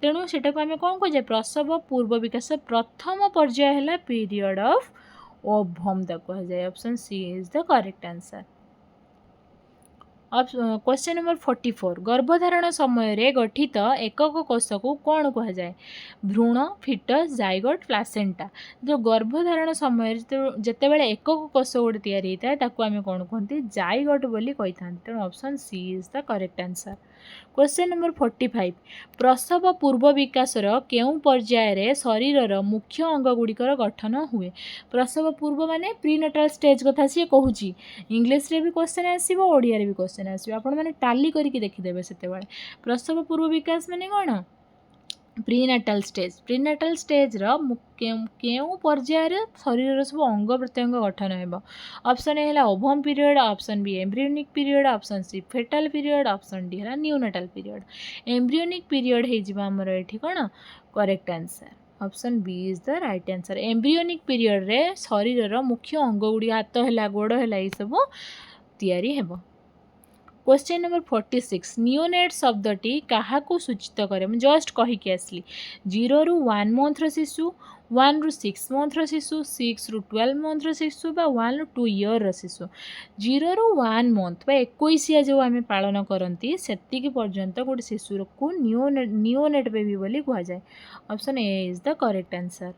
S1: तेणु सेटा को आम कौन कहे प्रसव पूर्व विकास प्रथम पर्याय है पीरियड ऑफ ओवम कह जाए। Option C is the correct answer. Question number 44 गर्भधारण समय रे गठित एकक कोष को कौन कह जाए भ्रूण फिटस जाइगोट प्लासेंटा। जो गर्भधारण समय जिते बड़े एकक कोष गोटे तैयारी होता है आम कौन कहते जाइगोट बोली कही था। तेणु option C is the correct answer. Question number 45 प्रसव पूर्व विकासर केउं पर्याय रे शरीरर मुख्य अंग गुड़िकर गठन हुए। प्रसव पूर्व माने प्रीनेटाल स्टेज कथा सी कहूँ इंग्लिश रे भी क्वेश्चन आसो ओडिया रे भी क्वेश्चन आसो आपण मैंने टाली करके देखीदेवे से प्रसव पूर्व विकास माने कौन प्रीनेटाल स्टेज केउं पर्यायर शरीर सब अंग प्रत्यंग गठन हो। ऑप्शन ए है ovum period, option B embryonic period, option C foetal period, option D है न्यूनाटाल पीरियड। एम्ब्रियोनिक पीरियड होमर ये कौन correct answer. Option B is the right answer. Embryonic period रे शरीर मुख्य अंग गुड़ी हाथ है गोड़ है ये सब तैयारी हेबो। क्वेश्चन नंबर 46 नियोनेट शब्दटी क्या सूचित करे जस्ट कहीकि आसली 0 ରୁ 1 मंथ शिशु 1 ରୁ 6 मंथ शिशु 6 ରୁ 12 मंथ शिशु बा 1 ରୁ 2 इयर शिशु 0 ରୁ 1 मंथ बा 21 जो आम पालन करती से पर्यंत गोटे शिशु को नियोनेट बेबी बोली कह जाए। Option A is the correct answer.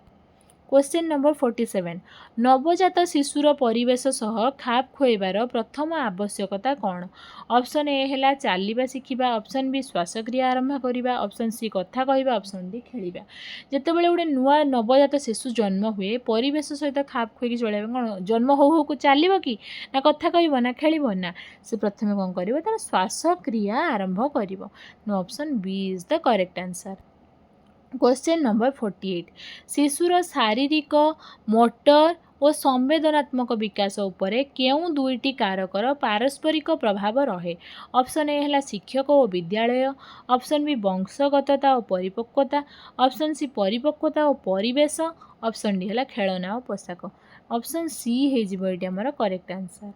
S1: Question number 47 नवजात शिशुर परिवेश सह खाप खुआइबार प्रथम आवश्यकता कौन। ऑप्शन ए है चलवा शिखा, ऑप्शन बी श्वासक्रिया आरंभ करवा, ऑप्शन सी कथा कहवा, ऑप्शन डी खेलिबा। जितेबाला गोटे नुआ नवजात शिशु जन्म हुए परिवेश सहित खाप खुआई चलवा कौन जन्म हो को चलो कि ना कथा कह ना खेल ना से प्रथम कौन कर तार श्वासक्रिया आरंभ कर। Option B is the correct answer. Question number 48 शिशुर शारीरिक मोटर और संवेदनात्मक विकास उपरे केउं दुईटी कारकर पारस्परिक प्रभाव रहे। ऑप्शन ए है शिक्षक और विद्यालय, ऑप्शन बी वंशगतता और परिपक्वता, ऑप्शन सी परिपक्वता और परिवेश, ऑप्शन डी है खेलना और पोशाक। ऑप्शन सी होमर करेक्ट आंसर।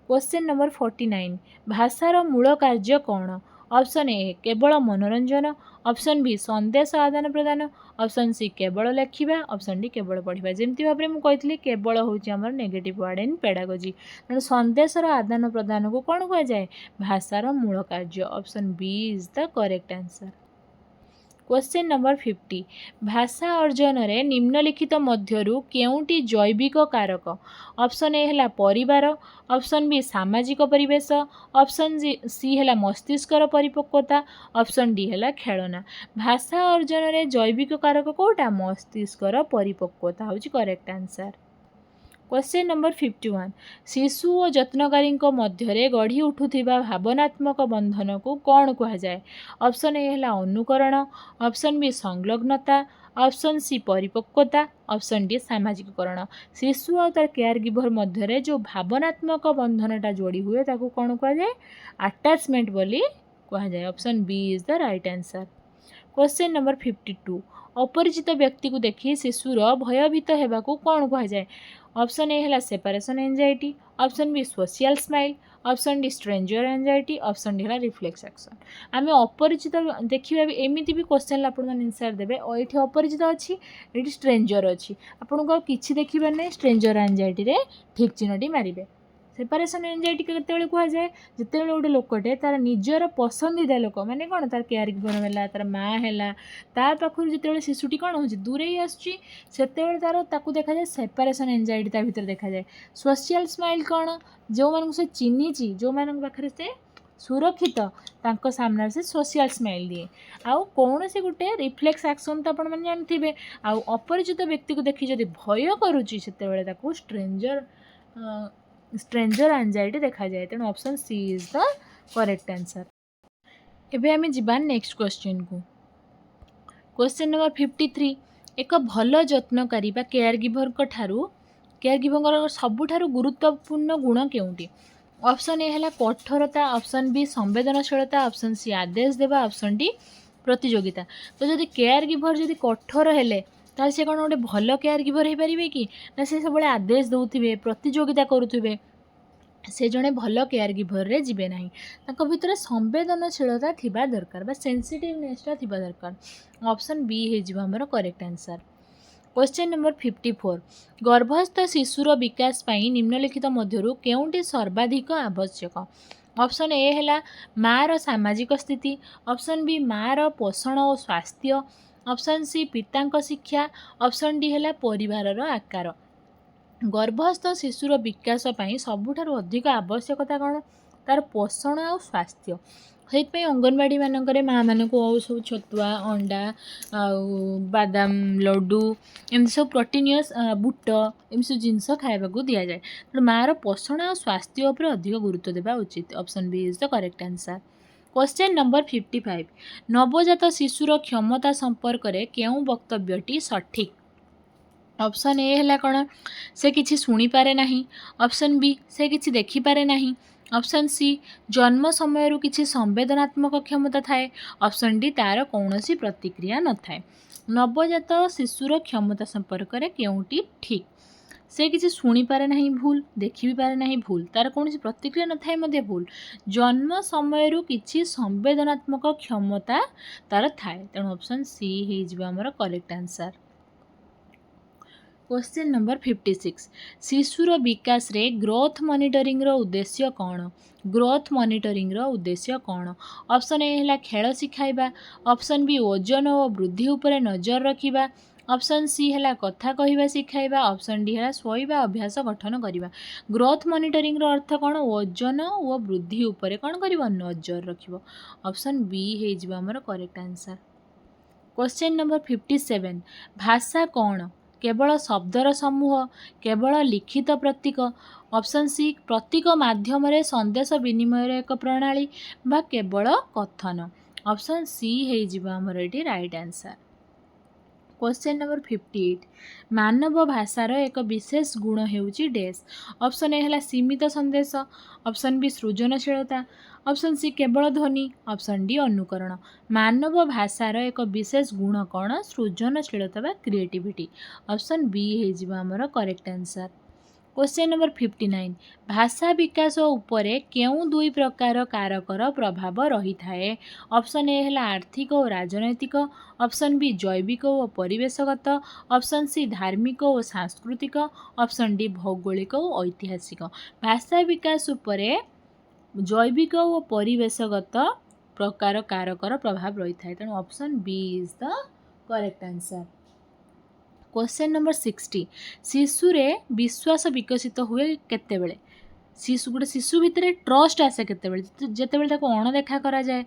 S1: क्वेश्चन नंबर 49 भाषार मूल कार्य कौन। ऑप्शन ए केवल मनोरंजन, ऑप्शन बी संदेश आदान प्रदान, ऑप्शन सी केवल लेखिबा, ऑप्शन डी केवल पढ़िबा। जेमती भाव में मुझे कही केवल हूँ नेगेटिव वर्ड इन पेडागोजी। तेणु संदेशर आदान प्रदान को कौन कह जाए भाषार मूल कार्य। Option B is the correct answer. Question number 50 भाषा अर्जन रे निम्नलिखित मध्यरु केउंटी जैविक कारक ऑप्शन ए है परिवार ऑप्शन बी सामाजिक परिवेश ऑप्शन सी है मस्तिष्कर परिपक्वता ऑप्शन डी है खेलना भाषा अर्जन रे जैविक कारक कोटा मस्तिष्कर परिपक्वता होची करेक्ट आंसर। क्वेश्चन नंबर 51 शिशु और जत्नकारी मध्य गढ़ी उठुथिबा भावनात्मक बंधन को कौन कहा जाए ऑप्शन ए है अनुकरण ऑप्शन बी संलग्नता ऑप्शन सी परिपक्वता ऑप्शन डी सामाजिककरण शिशु और तार केयर गिवर मध्य जो भावनात्मक बंधनटा जोड़ी हुए ताकू कौन कहा जाए अटैचमेंट बोली कहा जाए option B is the right answer. Question number 52 अपरिचित व्यक्ति को देखी शिशुर भयभीत होगाकू कौन कहा जाए ऑप्शन ए है separation anxiety option B social smile option D stranger anxiety option D है रिफ्लेक्स एक्शन आम अपरिचित देखा एमती भी क्वेश्चन आप आंसर देवे ये अपरिचित अच्छी ये स्ट्रेंजर अच्छी आपको किसी देखिबार नहीं स्ट्रेंजर एंजाइटी ठीक चिन्हटी मारे सेपरेशन एंजाइटी केतेबेले कह जाए जितेबाला गोटे लोकटे तार निजर पसंदीदा लोक माने कौन तार केयर गिवर है तार माँ है पाखु जिते शिशुटी कौन हो दूरे आसतेबले तार ताकू देखा जाए सेपरेशन एंजाइटी ता भीतर देखा जाए सोशल स्माइल कौन जो मानू से चिन्ही जो मान पाखे से सुरक्षित तांको सामने से सोशल स्माइल दिए आउ कौन से गोटे रिफ्लेक्स एक्शन तो आप जानते आउ अपरिचित व्यक्ति को देखी जब भय करुच्ची से स्ट्रेंजर एंजाइटी देखा जाए तेणु option C is the correct answer. एबे आमे जिबा नेक्स्ट क्वेश्चन को क्वेश्चन नंबर 53 एक भल जत्नकारी बा केयर गिवर सबुठारु गुरुत्वपूर्ण गुण केउंटी ऑप्शन ए है कठोरता ऑप्शन बी संवेदनशीलता ऑप्शन सी आदेश देवा ऑप्शन डी प्रतियोगिता तो जदि केयर गिवर जदि कठोर हेले ताल से कौन गोटे भल केयर गिवर हो पारे कि ना से सब आदेश दौथे प्रतियोगिता करुवे से जड़े भल केयर गिवर रे जीवे ना भितर संवेदनशीलता थिबा दरकार बा सेंसिटिवनेसटा थिबा दरकार ऑप्शन बी हो हमर करेक्ट आंसर। क्वेश्चन नंबर 54 गर्भस्थ शिशुर विकास पाई निम्नलिखित मध्यरु केउंटी सर्वाधिक आवश्यक ऑप्शन ए है माँ सामाजिक स्थिति ऑप्शन बी माँ पोषण और स्वास्थ्य ऑप्शन सी पिता शिक्षा ऑप्शन डी है परिवार आकार गर्भस्थ शिशुर विकास पाई सबुठारु अधिक आवश्यकता कौन तार पोषण और स्वास्थ्य से अंगनवाड़ी मानक माँ मान को सब छतुआ अंडा बादाम लड्डू एमती सब प्रोटीनियस बुट एम सब जिनस खावा दि जाए तो माँ पोषण और स्वास्थ्य उपर अधिक गुरुत्व देवा उचित option B is the correct answer. Question number 55 नवजात शिशुर क्षमता संपर्क में केउं वक्तव्यटी सठिक ऑप्शन ए है कौन से किसी शुणी पारे नहीं ऑप्शन बी से किसी देखी पारे नहीं ऑप्शन सी जन्म समय किसी संवेदनात्मक क्षमता थाए ऑप्शन डी तार कौन सी प्रतिक्रिया न थाए नवजात शिशुर क्षमता संपर्क में केउंटी ठीक से किसी शुणी पारे नहीं भूल देखी भी पारे नहीं भूल तार कौन सी प्रतिक्रिया न थाए मध्य भूल जन्म समय किसी संवेदनात्मक क्षमता तार थाए तेणु ऑप्शन सी हो हमर करेक्ट आंसर। क्वेश्चन नंबर 56 शिशुर विकास रे ग्रोथ मॉनिटरिंग रो उद्देश्य कौन ग्रोथ मॉनिटरिंग रो उद्देश्य कौन ऑप्शन ए है खेल शिखाइबा ऑप्शन बी ओजन और वृद्धि उपरे नजर रखिबा ऑप्शन सी है कथा कहवा शिखाइबा ऑप्शन डी है शोइबा अभ्यास गठन करवा ग्रोथ मॉनिटरिंग रो अर्थ कौन ओजन और वृद्धि उपरे कौन करवा नजर रखिबो ऑप्शन बी हो हमर करेक्ट आंसर। क्वेश्चन नंबर 57 भाषा कौन केवल शब्दर समूह केवल लिखित प्रतीक ऑप्शन सी प्रतीक माध्यम संदेश विनिमय एक प्रणाली बा केवल कथन ऑप्शन सी हो हमर ये राइट आंसर। क्वेश्चन नंबर 58 मानव भाषार एक विशेष गुण हेउची डैश ऑप्शन ए है सीमित संदेश ऑप्शन बी सृजनशीलता ऑप्शन सी केवल ध्वनि ऑप्शन डी अनुकरण मानव भाषार एक विशेष गुण कौन सृजनशीलता बा क्रिएटिविटी ऑप्शन बी हो हमर करेक्ट आंसर। क्वेश्चन नंबर 59 भाषा विकास उपरे केउं दुई प्रकार कारकर प्रभाव रही थाए ऑप्शन ए है आर्थिक और राजनैतिक ऑप्शन बी जैविक और परिवेशगत ऑप्शन सी धार्मिक और सांस्कृतिक ऑप्शन डी भौगोलिक और ऐतिहासिक भाषा विकास उपरे जैविक और परिवेशगत प्रकार कारकर प्रभाव रही था। तेणु option B is the correct answer. Question number 60 शिशु रे विश्वास विकसित हुए केतेबेले। शिशु गोटे शिशु भितर ट्रस्ट आसे केतेबेले जेतेबेले ताको अणदेखा करा जाए।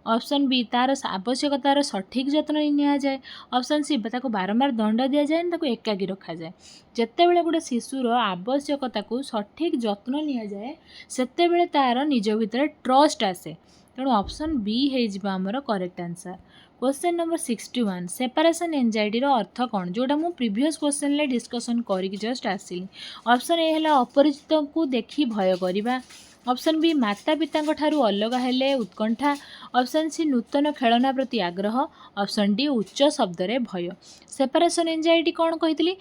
S1: ऑप्शन बी तार आवश्यकतार सठिक जत्न निया जाए। ऑप्शन सी ताको बारंबार दंड दि जाए ताको एकाकी रखा जाए। जेतेबेले गोटे शिशुर आवश्यकता को सठिक जत्न निया जाए सेतेबेले तार निज भितर ट्रस्ट आसे। तेणु ऑप्शन बी हो आमर correct answer. Question number 61 separation anxiety अर्थ कौन जोटा मु प्रीवियस क्वेश्चन ले डिस्कशन करिक जस्ट आसिली। ऑप्शन ए है अपरिचित को देखी भय करवा। ऑप्शन बी माता पिता ठारू अलग हेले उत्कंठा। ऑप्शन सी नूतन खेलना प्रति आग्रह। ऑप्शन डी उच्च शब्द रे भय। सेपारेशन एंजाइटी कौन कही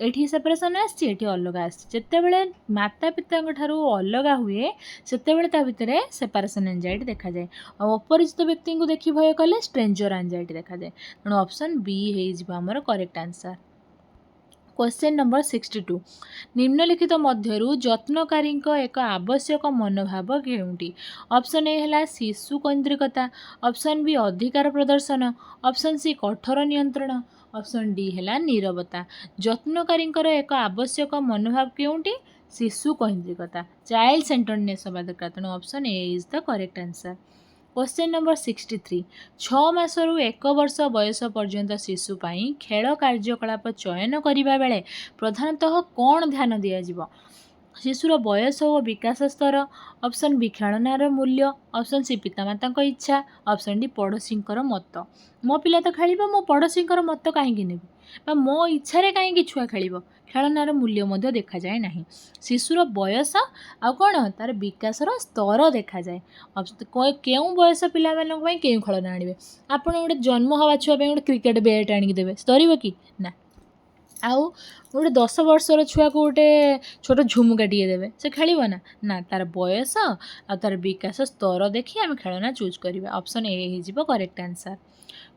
S1: एठी सेपरेशन आसी अलग आसी जितेबले माता पिता ठारू अलग हुए सेतेबेले ता भितरे सेपारेशन एंजाइटी देखा जाए। और अपरिचित व्यक्ति को देखि भय कले स्ट्रेंजर एंजाइटी देखा जाए। तेणु ऑप्शन बी हो आमर करेक्ट आंसर। क्वेश्चन नंबर 62 निम्नलिखित मध्यरु जत्नकारी एक आवश्यक मनोभाव केउंटी। ऑप्शन ए है शिशु केन्द्रिकता। ऑप्शन बी अधिकार प्रदर्शन। ऑप्शन सी कठोर नियंत्रण। ऑप्शन डी है नीरवता। जत्नकारी एक आवश्यक मनोभाव केउंटी शिशु केन्द्रिकता चाइल्ड सेंटर्डनेस हवा दरकार। तेणु option A is the correct answer. Question number 63 6 मासरू 1 वर्ष बयस पर्यंत शिशु पाई खेल कार्यकलाप चयन करने बेले प्रधानतः कौन ध्यान दिया। शिशुर बयस और विकास स्तर। ऑप्शन बी खेलनार मूल्य। ऑप्शन सी पितामाता इच्छा। ऑप्शन डी पड़ोशी मत। मो पिला तो खेल मो पड़ोशी मत कहीं ने मो इच्छा कहीं छुआ खेल खेलनार मूल्य देखा जाए ना। शिशुर बयस आ कौन तार विकासर स्तर देखा जाए। क्यों बयस पाई क्यों खेलना आने आप गोटे जन्म हवा छुआ गोटे क्रिकेट बैट आनिक देवे सर कि ना। आउ गोटे 10 वर्षर छुआ को गोटे छोट झुमुका टे देवे से खेल ना तार बयस आ तार विकास स्तर देखी आम खेलना चूज करवा। ऑप्शन ए हो करेक्ट आंसर।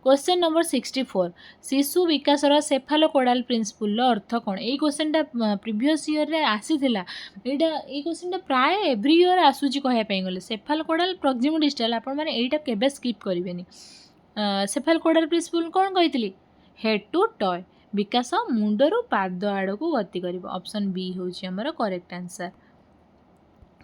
S1: क्वेश्चन नंबर 64 शिशु विकासर सेफालोकोडाल प्रिंसिपल अर्थ कौन। ये क्वेश्चनटा प्रीवियस ईयर रे आसीथिला ये क्वेश्चनटा प्राय एव्री ईयर आसूची कहयापी गले सेफालोकोडाल प्रॉक्सिमल डिस्टल आपण माने एटा केबे स्किप करिवेनी। सेफालोकोडाल प्रिंसिपल कौन कही हेड टू टॉय विकास मुंडरू पाद आड़ को गति कर। ऑप्शन बी हूँ आमर करेक्ट आंसर।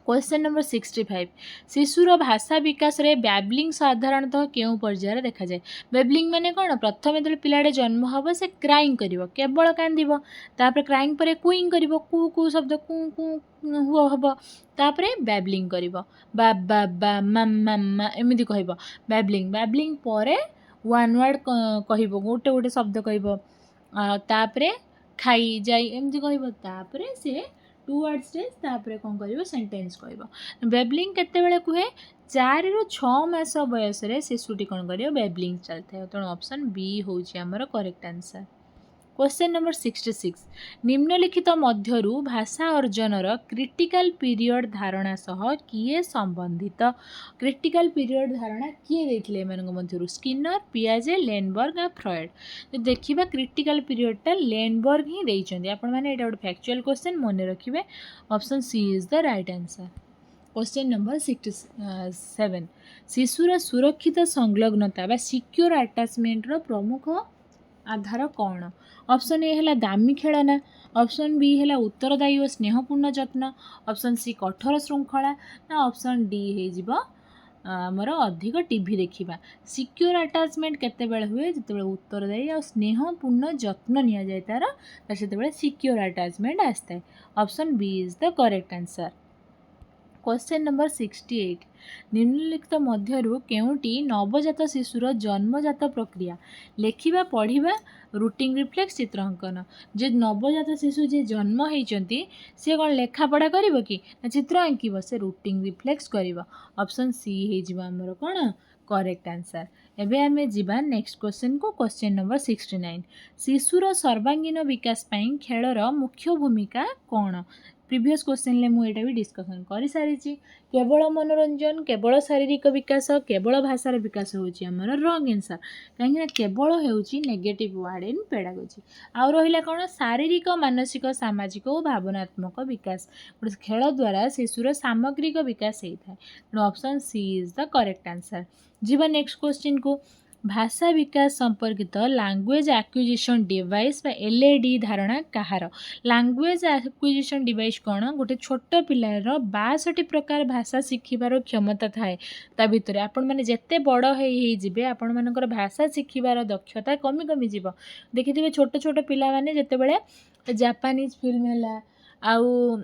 S1: क्वेश्चन नंबर 65 शिशुर भाषा विकास रे बैबलिंग साधारणतः क्यों पर्यायर देखा जाए। बैबलिंग माने कौन प्रथम जो पिलाटे जन्म हम से क्राइंग करिवो केवल कांदिबो तापर क्राइंग पर कुइंग करिवो कू कू शब्द कू कू हुआ हबो तापर बैबलिंग करिवो बा बा बा मम्मा एमिति कहइबो बैबलिंग बैबलिंग पर वन वर्ड कहइबो गोटे गोटे शब्द कहइबो तापर खाई जाई एमती कहइबो तापर से 2 वर्ड्स रे तापर कौन करिवो सेंटेंस कहइबो। बैबलिंग केतेबेले कुहे 4 ରୁ 6 मास बयस रे शिशुटी कौन करियो बैबलिंग चलता। तेणु ऑप्शन बी होची आमर करेक्ट आंसर। क्वेश्चन नंबर 66 निम्नलिखित मध्यरु भाषा अर्जनर क्रिटिकल पीरियड धारणा सह किए संबंधित। क्रिटिकल पीरियड धारणा किए देथिले एमानक मध्यरु स्किनर पियाजे लेनबर्ग आ फ्रॉयड। तो देखिबा क्रिटिकल पीरियडटा लेनबर्ग ही देइचंदी आपण माने एटा गोटे फैक्चुअल क्वेश्चन मने रखिबे। Option C is the right answer. Question number 67 शिशुर सुरक्षित संलग्नता बा सिक्योर अटैचमेंट रो प्रमुख आधार कौन। ऑप्शन ए है दामी खेलना। ऑप्शन बी है उत्तरदायी और स्नेहपूर्ण जत्न। ऑप्शन सी कठोर श्रृंखला ना ऑप्शन डी हो आमर अधिक टीवी देखा। सिक्योर अटैचमेंट केतेबेले हुए जितेबाला उत्तरदायी और स्नेहपूर्ण जत्न निया जाए तार से सिक्योर अटैचमेंट आसता है। Option B is the correct answer. Question number 68 निम्नलिखित मध्यरु केउटी नवजात शिशुर जन्मजात प्रक्रिया लेखिबा पढ़िबा रूटिंग रिफ्लेक्स चित्रांकन। जे नवजात शिशु जे जन्म होती सी कौन लेखा पढ़ा कर कि चित्र आंकिब से रूटिंग रिफ्लेक्स कर। ऑप्शन सी हो आमर कौन करेक्ट आंसर। एबे आमे जिबा नेक्स्ट क्वेश्चन को क्वेश्चन नंबर 69 शिशुर सर्वांगीन विकास पाई खेलर मुख्य भूमिका कौन। प्रीवियस क्वेश्चन ले मुझे भी डिस्कसन कर सारी केवल मनोरंजन केवल शारीरिक विकास केवल भाषार विकास होची हमर रॉन्ग आंसर कहीं केवल होची नेगेटिव वर्ड इन पेडागोजी आउ रहिला कोन शारीरिक मानसिक सामाजिक और भावनात्मक विकास गोटे खेल द्वारा शिशुर सामग्रिक विकास होता है option C is the correct answer जीवा नेक्स्ट क्वेश्चन को भाषा विकास संपर्कित लैंग्वेज एक्विजिशन डिवाइस बा एलएडी धारणा कहार लैंग्वेज एक्विजिशन डिवाइस कौन गोटे छोट पिलार 62 प्रकार भाषा शिखिबार क्षमता थाए ता भितर आपण माने जेते बड़ हे जिबे आपण मानकर भाषा शिखिबार दक्षता कमी कमी जीव देखिथिबे छोट छोट पिला माने जेते बेले जापानीज फिल्म हैला आउ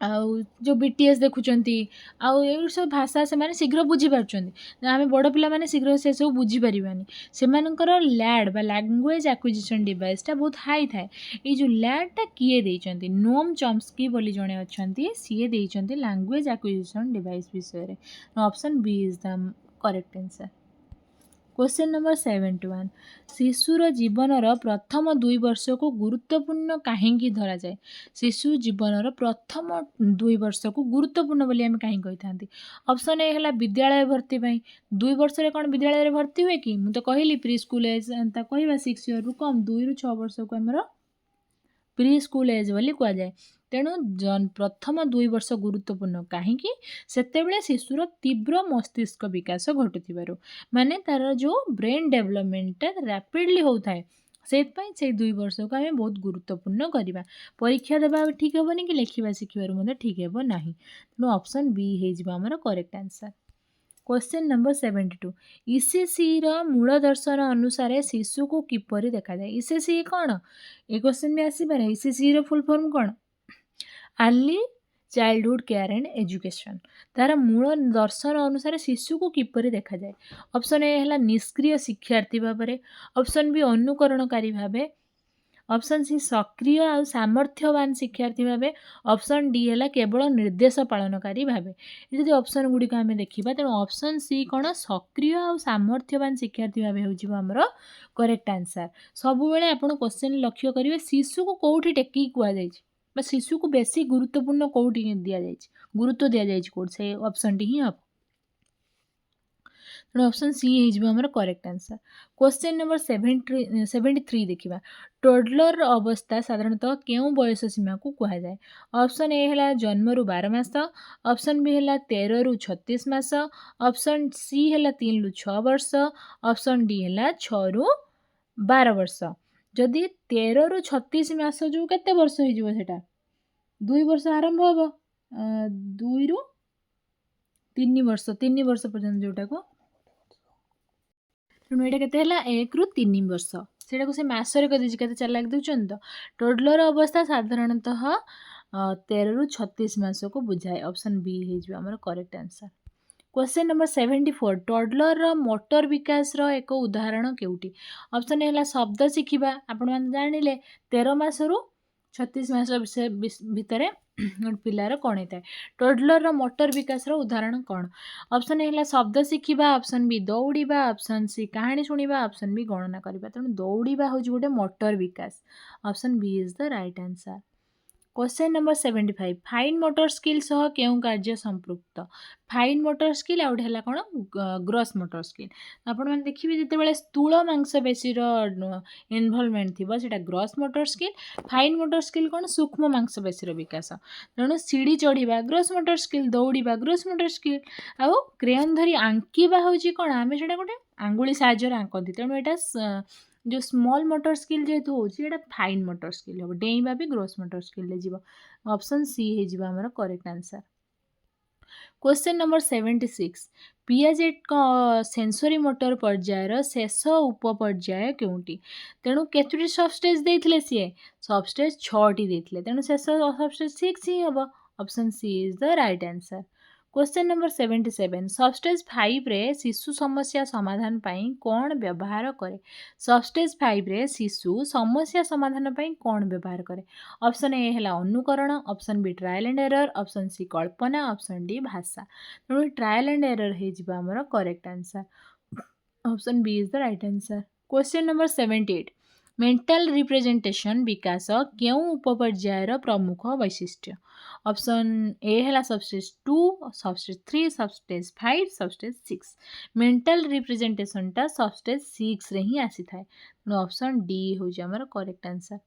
S1: आउ जो बीटीएस देखुचंती आउ ए सब भाषा से माने शीघ्र बुझी पारचंती आमे बड़ पिला माने शीघ्र से सब बुझी परिबानी सेमानकर लैड बा लैंग्वेज एक्विजिशन डिवाइस टा बहुत हाई थाए ए जो लैड टा किए देइचंती नोम चॉम्स्की बोली जणे अछंती सीए देइचंती लैंग्वेज एक्विजिशन डिवाइस विषय रे option B is the correct answer question number 71 शिशुर जीवनर प्रथम 2 वर्ष को गुरुत्वपूर्ण कहीं धरा जाए शिशु जीवनर प्रथम 2 वर्ष को गुरुत्वपूर्ण बोली आम कहीं कही था ऑप्शन ए है विद्यालय भर्ती 2 वर्ष रे कौन विद्यालय भर्ती हुए कि मुझे कहली प्री स्कूल एज कह 6 इयर रु कम 2 रु 6 वर्ष को आमर प्री स्कूल एज बोली कहुए तेणु प्रथम 2 वर्ष गुरुत्वपूर्ण कहीं सेतेबेले शिशुर तीव्र मस्तिष्क विकास घटुथिबारु माने तार जो ब्रेन डेवलपमेंट रैपिडली होता है से 2 वर्ष को आम बहुत गुरुत्वपूर्ण करवा परीक्षा देवा ठीक हेनी कि लिखा शिखिबार ठीक हेब ना तेणु ऑप्शन बी हो correct answer question number 72 ECC मूल दर्शन अनुसार शिशु को किपरि देखा जाए ईसीसी कौन ए क्वेश्चन भी आसपे ईसीसी फुल फॉर्म कौन early childhood care and education तार मूल दर्शन अनुसार शिशु को किपरि देखा जाए ऑप्शन ए है निष्क्रिय शिक्षार्थी भाव ऑप्शन बी अनुकरणकारी भाव ऑप्शन सी सक्रिय और सामर्थ्यवान शिक्षार्थी भाव ऑप्शन डी है केवल निर्देश पालनकारी भाव यदि ऑप्शन गुड़िक आम देखा तेणु ऑप्शन सी कौन सक्रिय और सामर्थ्यवान शिक्षार्थी भाव होमर करेक्ट आंसर सब बेले आप क्वेश्चन लक्ष्य करेंगे शिशु को कौटी टेक कह शिशु को बेसी गुरुत्वपूर्ण कौटी दि जाए गुरुत्व दि जाए कौट से ऑप्शन टी ही हम तेणु ऑप्शन सी होमर करेक्ट आंसर क्वेश्चन नंबर 73 देखा टोडलर अवस्था साधारणतः क्यों बयस सीमा को कहुए ऑप्शन ए है जन्म रु 12 मास ऑप्शन बी है 13 रु 36 मास ऑप्शन सी है 3 रु 6 वर्ष ऑप्शन डी है 6 रु 12 वर्ष जदि 13 रु 36 मास जो केते वर्ष होटा 2 वर्ष आरंभ हम 2 रु 3 वर्ष पर्यंत जोटा को तेणु यहाँ के 1 रु 3 वर्ष सेटा को से मसरे कदे चालाक दूसरी तो टोडलर अवस्था साधारणतः 13 रु 36 मास को बुझाए ऑप्शन बी हो correct answer question number 74 toddler motor विकास एक उदाहरण केउटी ऑप्शन है शब्द शिखिबा आपण माने जानिले 13 मास रु 36 मास भितर पिलार कौन होता है टोडलर मोटर विकास उदाहरण कौन ऑप्शन है शब्द शिखिबा ऑप्शन बी दौड़ा ऑप्शन सी कहानी शुणा ऑप्शन बी गणना करवा तेणु दौड़ा हूँ गोटे मोटर विकास option B is the right answer question number 75 fine motor skill सह क्यों कार्य संपृक्त फाइन मोटर स्किल आउट है कौन ग्रॉस मोटर स्किल आपण मैंने देखिए जिते स्थूल मांसपेशीर इनवॉल्वमेंट थी से gross motor skill fine motor skill कौन सूक्ष्म मांसपेशीर विकास तेणु सीढ़ी चढ़ा ग्रॉस मोटर स्किल दौड़ा ग्रॉस मोटर स्किल आउ क्रेयन धरी आंकिबा हूँ कौन आम से गोटे आंगुली साहाय्य आंकती तेणु यहाँ जो स्मॉल मोटर स्किल जेहेतु होता फाइन मोटर स्किल हम डेइबा भी ग्रोस मोटर स्किल जीव ऑप्शन सी हो correct answer question number 76 Piaget sensory motor पर्यायर शेष उपपर्याय केउटी तेणु केतुटी सबस्टेज देथिले सीए सबस्टेज 6टी देथिले तेणु शेष सबस्टेज 6 ही हम option C is the right answer question number 77 substage 5 रे शिशु समस्या समाधान पाई कौन व्यवहार करे सबस्टेज 5 रे शिशु समस्या समाधान पाई कौन व्यवहार करे ऑप्शन ए है अनुकरण option B trial and error option C कल्पना ऑप्शन डी भाषा तेणु ट्रायल एंड एरर हो correct answer option B is the right answer question number 78 mental representation विकास क्यों उपपर्यायर प्रमुख वैशिष्ट्य ऑप्शन ए है सबस्टेज 2, सबस्टेज 3, सबस्टेज 5, सबस्टेज 6। मेंटल रिप्रेजेंटेशनटा सबस्टेज 6 रे ही आसी थाए। तेणु ऑप्शन डी हो हमर correct answer.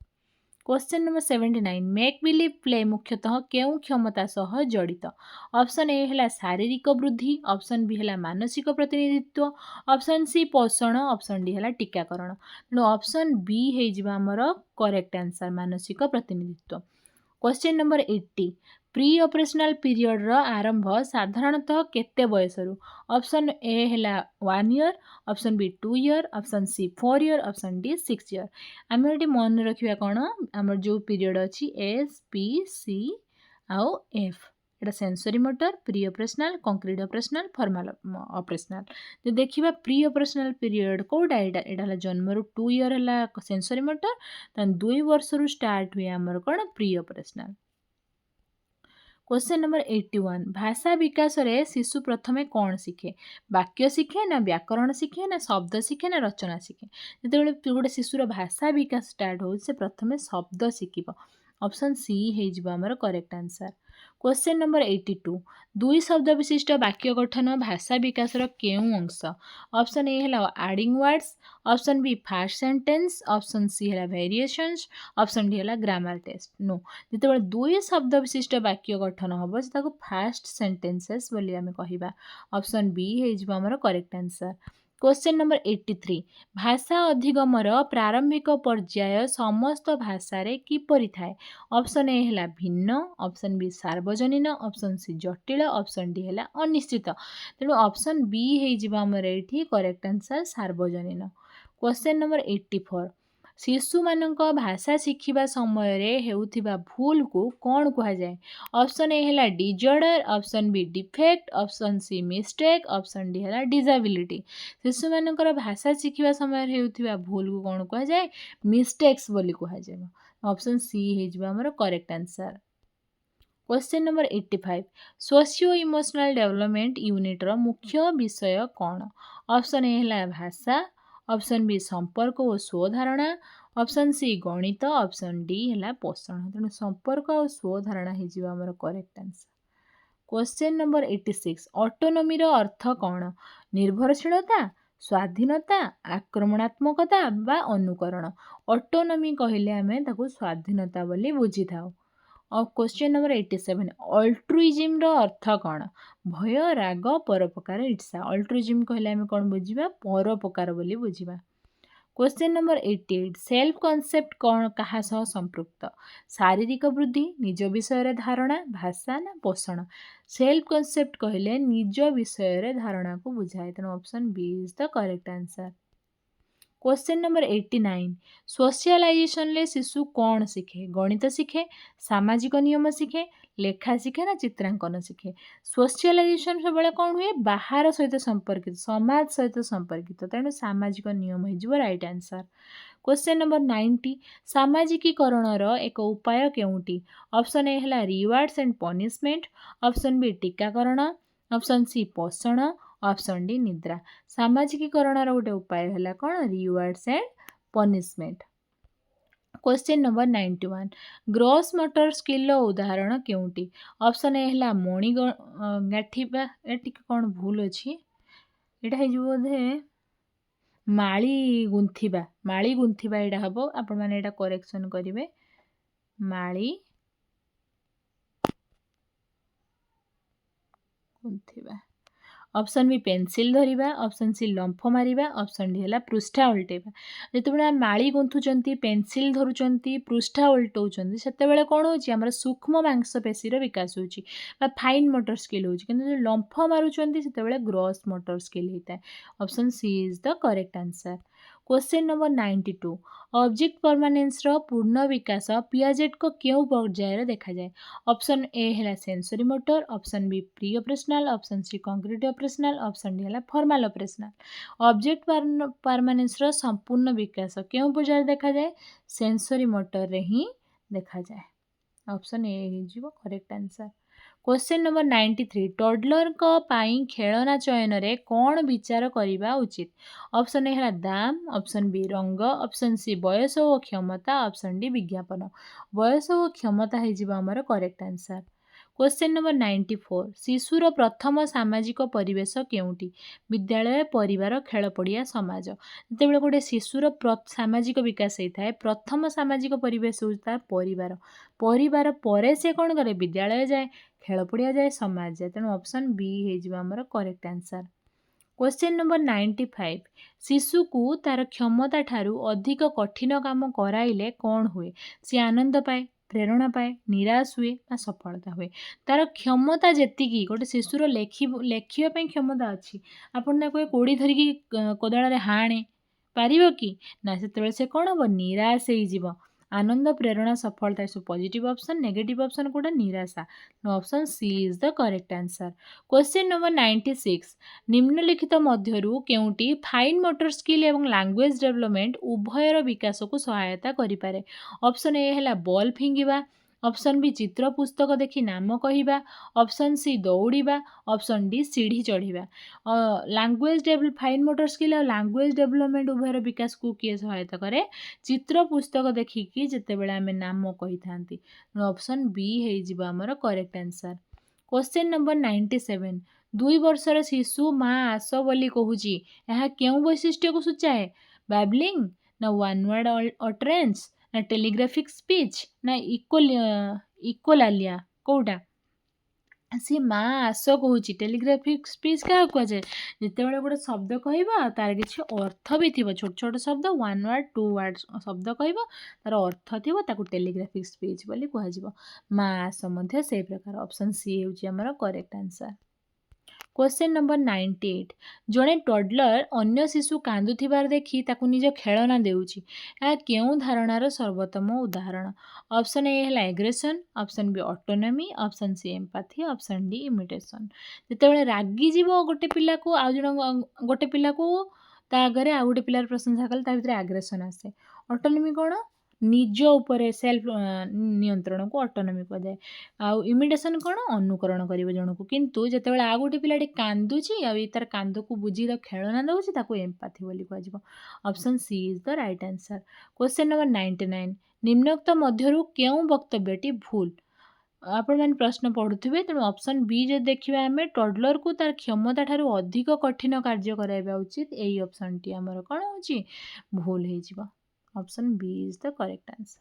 S1: Question number 79 make believe play मुख्यतः केउं क्षमता सह जड़ित। ऑप्शन ए है शारीरिक वृद्धि, ऑप्शन बी है मानसिक प्रतिनिधित्व, ऑप्शन सी पोषण, ऑप्शन डी है टीकाकरण। तेणु ऑप्शन बी हो आमर करेक्ट आंसर मानसिक प्रतिनिधित्व। Question number 80 pre operational period रो आरंभ साधारणतः केते बयसरु। ऑप्शन ए है 1 year, option B 2 year, option C 4 year, option D 6 year. आम ये मन रखा कौन आम जो पीरियड अच्छी एस पी सी आउ एफ एटा sensory motor pre operational concrete operational formal operational. जो देखिबा प्री ऑपरेशनल पीरियड कोडा एटा जन्म रु 2 ईयर है सेंसरी मोटर तन 2 वर्ष रु स्टार्ट हुए आमर कौन प्री ऑपरेशनल। क्वेश्चन नंबर 81 भाषा विकास रे शिशु प्रथमे कौन शिखे। वाक्य शिखे ना व्याकरण शिखे ना शब्द शिखे ना रचना शिखे। जिते गोटे शिशुर भाषा विकास स्टार्ट हो से प्रथमे शब्द शिखिब। ऑप्शन सी हो आमर करेक्ट आंसर। क्वेश्चन नंबर 82 दुई शब्द विशिष्ट वाक्य गठन भाषा विकास केउं अंश। ऑप्शन ए है adding words, option B fast sentence, option C है वेरिएशंस, ऑप्शन डी है ग्रामर टेस्ट। नो जिते दुई शब्द विशिष्ट वाक्य गठन हम से फास्ट सेंटेंसेस बोली आम कहिबा। ऑप्शन बी हो आमर करेक्ट आंसर। क्वेश्चन नंबर 83 भाषा अधिगमर प्रारंभिक पर्याय समस्त भाषा रे किपरि थाए। ऑप्शन ए है भिन्न, ऑप्शन बी सार्वजनीन, ऑप्शन सी जटिल, ऑप्शन डी है अनिश्चित। तेणु ऑप्शन बी हो आमर ये करेक्ट आंसर सार्वजनीन। क्वेश्चन नंबर 84 शिशु मानक भाषा शिखिबा समय रे हेउथिबा भूल को कौन कहा जाए। ऑप्शन ए है disorder, option B defect, option C mistake, option D है डिसेबिलिटी। शिशु मानकर भाषा शिखिबा समय हेउथिबा भूल को कौन कहा जाए मिस्टेक्स बोली कहा जाए। ऑप्शन सी हो हमर correct answer. Question number 85 socio emotional development unit रो मुख्य विषय कौन। ऑप्शन ए है भाषा, ऑप्शन बी संपर्क और स्वधारणा, ऑप्शन सी गणित, ऑप्शन डी है पोषण। तेणु संपर्क और स्वधारणा हो आमर correct answer. Question number 86 autonomy रो अर्थ कौन। निर्भरशीलता, स्वाधीनता, आक्रमणात्मकता बा अनुकरण। ऑटोनॉमी कहले आमे ताको स्वाधीनता बोली बुझी थाउ। और क्वेश्चन नंबर 87 अल्ट्रुइज्म रो अर्थ कौन। भय, राग, परोपकार, ईर्षा। अल्ट्रुइज्म कहले आमे कौन बुझिबा परोपकार बोली बुझिबा। क्वेश्चन नंबर 88 सेल्फ कॉन्सेप्ट कौन कहा सह संपृक्त। शारीरिक वृद्धि, निज विषय धारणा, भाषा ना पोषण। सेल्फ कॉन्सेप्ट कहले निज विषय धारणा को बुझाए। तेणु option B is the correct answer. Question number 89 socialization ले शिशु कौन शिखे। गणित शिखे, सामाजिक नियम शिखे, लेखा शिखे ना चित्रांकन शिखे। सोशलाइजेशन सब कौन हुए बाहर सहित संपर्कित समाज सहित संपर्कित। तेणु सामाजिक नियम हो राइट आंसर। क्वेश्चन नंबर 90 सामाजिकीकरण एक उपाय केउटी। ऑप्शन ए है rewards and punishment, option B टीकाकरण, ऑप्शन सी पोषण, ऑप्शन डी निद्रा। सामाजिकीकरण गोटे उपाय है कौन rewards and punishment. Question number 91 gross motor skill उदाहरण केउटी। ऑप्शन ए है मणि गाठिबा कौन भूल अच्छी एटा बोधे माली गुंथिबा एटा हम आपण मैंने एटा करेक्शन करेंगे माली गुंथिबा। ऑप्शन बी पेंसिल धरिबा, ऑप्शन सी लंफ मारिबा, ऑप्शन डी है पृष्ठा उल्टेबा। जिते माली गुंथुचंती पेंसिल धरुचंती पृष्ठा उल्टौचंती सेतेबेले कौन होची हमर सूक्ष्म मांसपेशीर विकास होची बा फाइन मोटर स्किल होची। किंतु जो लंफ मारुचंती सेतेबेले ग्रॉस मोटर स्किल होता है। Option C is the correct answer. Question number 92 object permanence रो पूर्ण विकास पियाजेट को क्यों पर्यायर देखा जाए। ऑप्शन ए है sensory motor, option B pre operational, option C concrete operational, option D है फॉर्मल ऑपरेशनल। ऑब्जेक्ट परमानेंस रो संपूर्ण विकास क्यों पर्यायर देखा जाए सेंसरी मोटर रे ही देखा जाए। ऑप्शन ए हो correct answer. Question number 93 toddler को पाई खेलना चयन रे कौन विचार करने उचित। ऑप्शन ए है दाम, ऑप्शन बी रंग, ऑप्शन सी बयस और क्षमता, ऑप्शन डी विज्ञापन। बयस और क्षमता हो करेक्ट आंसर। क्वेश्चन नंबर 94 शिशुर प्रथम सामाजिक परिवेश केउंटी विद्यालय परिवार खेल पड़िया समाज जितेबाला गोटे शिशुर सामाजिक विकास होता है प्रथम सामाजिक परिवेश होता परिवार परिवार पर से कौन करे विद्यालय जाए खेल पड़िया जाए समाज जाए तेणु ऑप्शन बी हो आमर करेक्ट आंसर। क्वेश्चन नंबर 95 शिशु को तार क्षमता ठारू अधिक कठिन काम कराइले कौन हुए सी आनंद पाए प्रेरणा पाए निराश हुए ना सफलता हुए तार क्षमता जेतिकी गोटे शिशुर लेखिया क्षमता अच्छी आपन कोई कोड़ी धरिकी कोदाल हाणे पारिबो कि ना से कौन हम निराश हो आनंद प्रेरणा सफलता सब पॉजिटिव ऑप्शन नेगेटिव ऑप्शन कोटा निराशा option C is the correct answer. Question number 96 निम्नलिखित मध्यरु केउंटी फाइन मोटर स्किल एवं लैंग्वेज डेवलपमेंट उभयर विकास को सहायता करि पारे ऑप्शन ए हैला बॉल फिंगिबा ऑप्शन बी चित्र पुस्तक देखि नाम कहिबा ऑप्शन सी दौड़िबा ऑप्शन डी सीढ़ी चढ़िबा लैंग्वेज फाइन मोटर स्किल और लैंग्वेज डेवलपमेंट उभयर विकास को किए सहायता करे चित्र पुस्तक देखिकी जितेबाला आम नाम कही थांती ऑप्शन बी हो आमर करेक्ट आंसर। क्वेश्चन नंबर 97 2 वर्षर शिशु माँ आस बोली कहूची यह क्यों वैशिष्ट्य को सूचाए बैबलिंग ना वन वर्ड अटरेंस ना टेलीग्राफिक स्पीच ना इकोलालिया कोटा सी माँ आस कहूँ टेलीग्राफिक स्पीच क्या कहुए जितेबाला गोटे शब्द कह तार किसी अर्थ भी थी छोट छोट शब्द 1 वर्ड 2 वर्ड शब्द कह तार अर्थ थी टेलीग्राफिक स्पीच बोली कह माँ आस से प्रकार ऑप्शन सी हूँ करेक्ट आंसर। क्वेश्चन नंबर 98 जड़े टडलर अन्य शिशु कांदुथिबार देखि ताकु निज खेलना देउची या केउं धारणार सर्वोत्तम उदाहरण ऑप्शन ए है aggression option B autonomy option C empathy option D imitation जितेबाला रागी जीव गोटे पिला को आउ जन गोटे पिला को ता आगे आउ गोटे पिलार प्रशंसा कले ता भितर एग्रेसन आसे ऑटोनॉमी कौन निज उपरे सेल्फ नियंत्रण को ऑटोनॉमी कहुए आउ इमिटेशन कौन अनुकरण कर जनक किंतु जितेबाला आ गोटे पिलाटे कांदुची आ तार कांद को बुझी तो खेलना दौर ताको एम्पैथी बोली कह option C is the right answer. Question number 99 निम्नोक्त मध्यरु केउं वक्तव्यटी भूल आपण मैंने प्रश्न पढ़ुवे तेणु ऑप्शन बी जो देखा आम टडलर को तार क्षमता ठारू अधिक कठिन कार्य कराइबा उचित यही ऑप्शन टी आमर कौन हो भूल हो option B is the correct answer.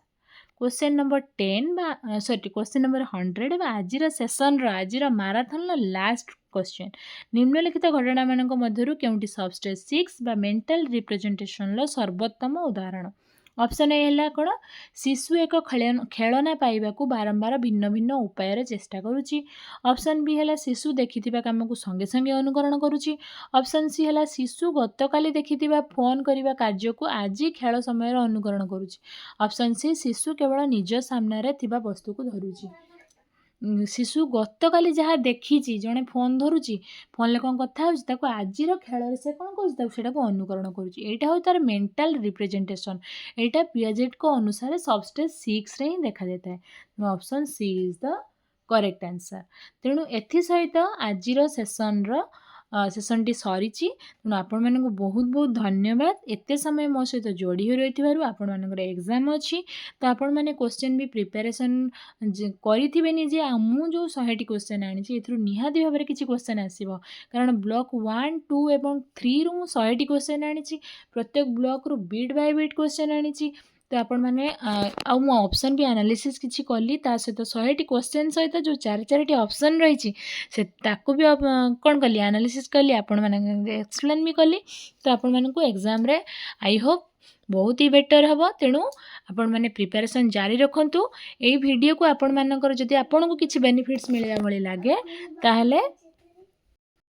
S1: Question number 10 sorry question number 100 आज सेसन आज माराथन लास्ट क्वेश्चन निम्नलिखित घटना मानक मध्यरु केउंटी सबस्टेज 6 बा मेंटल रिप्रेजेंटेशन सर्वोत्तम उदाहरण ऑप्शन ए है कौन शिशु एक खेलना पाइबा को बारंबार भिन्न भिन्न उपाय चेष्टा करुच्ची ऑप्शन बी है शिशु देखि काम को संगे संगे अनुकरण करुच्ची ऑप्शन सी है शिशु गतकाली देखि फोन करने कार्य को आज खेल समय अनुकरण करुच्ची ऑप्शन सी शिशु केवल निज सामने थिबा वस्तु को धरुची शिशु गतकाली जहाँ देखी जड़े फोन धरुची फोन कौन कथा आज खेल से कौन कर अनुकरण करुँचा तार मेंटल रिप्रेजेंटेशन यहाँ पियाजेट को अनुसार सबस्टेज 6 रे ही देखा जाता है option C is the correct answer. तेणु एथि सहित आज सेसन सेसनटी सरी तेणु आपण मानक बहुत बहुत धन्यवाद एत समय मो सहित जोड़ी हो रही आपण मानकर एग्जाम अच्छी तो आपण मैंने क्वेश्चन भी प्रिपेरेसन करें निजे मु जो 100टी क्वेश्चन आनी निहाती भाव में किसी क्वेश्चन आसो कारण ब्लॉक 1 2 और 3 रु 100टी क्वेश्चन आनी प्रत्येक ब्लॉक रु बिट बाय बिट क्वेश्चन आनी तो आपण मैंने मु ऑप्शन भी एनालिसिस किसी कली सहित 100टी क्वेश्चन सहित जो 4 ऑप्शन रही से ताको भी कौन कली एनालिसिस कली आपण मैंने एक्सप्लेन भी कली तो आपण मानक एग्जाम रे आई होप बहुत ही बेटर हम तेणु आपण मैंने प्रिपेरेसन जारी रखु यही वीडियो को आपण मानकर जदि आपण को किसी बेनिफिट्स मिलया भली लगे ताहले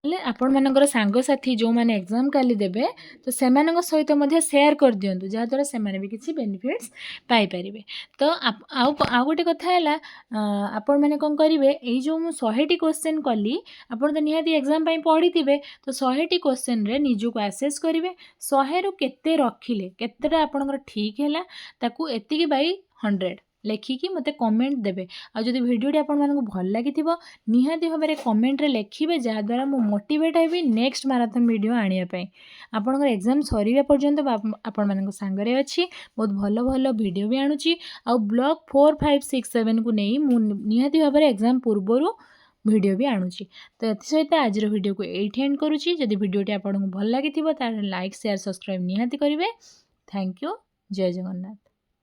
S1: आपण मानकर सांगसाथी जो मैंने एग्जाम काली देबे तो सेमानक सहित मध्य शेयर कर दियंतु जहाँद्वारा से भी किसी बेनिफिट्स पाई परिबे तो आउ गोटे कथा है आपण मैंने कौन करेंगे यही जो मुझे 100टी क्वेश्चन कली आपण तो निहाती एग्जाम पढ़ी थे तो 100टी क्वेश्चन रे निजको आसेस करेंगे 100 रु केते रखिले केतेटा आपणकर ठीक है ताकू एतिकी बाई 100 लेखिकी मते कमेंट देबे। आ जदि भिडियोटी आपण मानकु भल लागिथिबो निहाती भाबरे कमेंट रे लेखिबे जहा द्वारा मु मोटिवेट हेबी नेक्स्ट मैराथन वीडियो आनिया पई। आपनकर एग्जाम सरीबा पर्यंत आपण मानक सांगरे अछि बहुत भल भल वीडियो भी आनुची आ ब्लॉक 4 5 6 7 को नहीं मु निहाती भाबरे एग्जाम पूर्वरु वीडियो भी आणुची। तो एथि सहित आज वीडियो को एठी एंड करूची। जदि वीडियोटी आपको भल लागिथिबो तार लाइक शेयर सब्सक्राइब निहाती करिवे। Thank you. जय जगन्नाथ।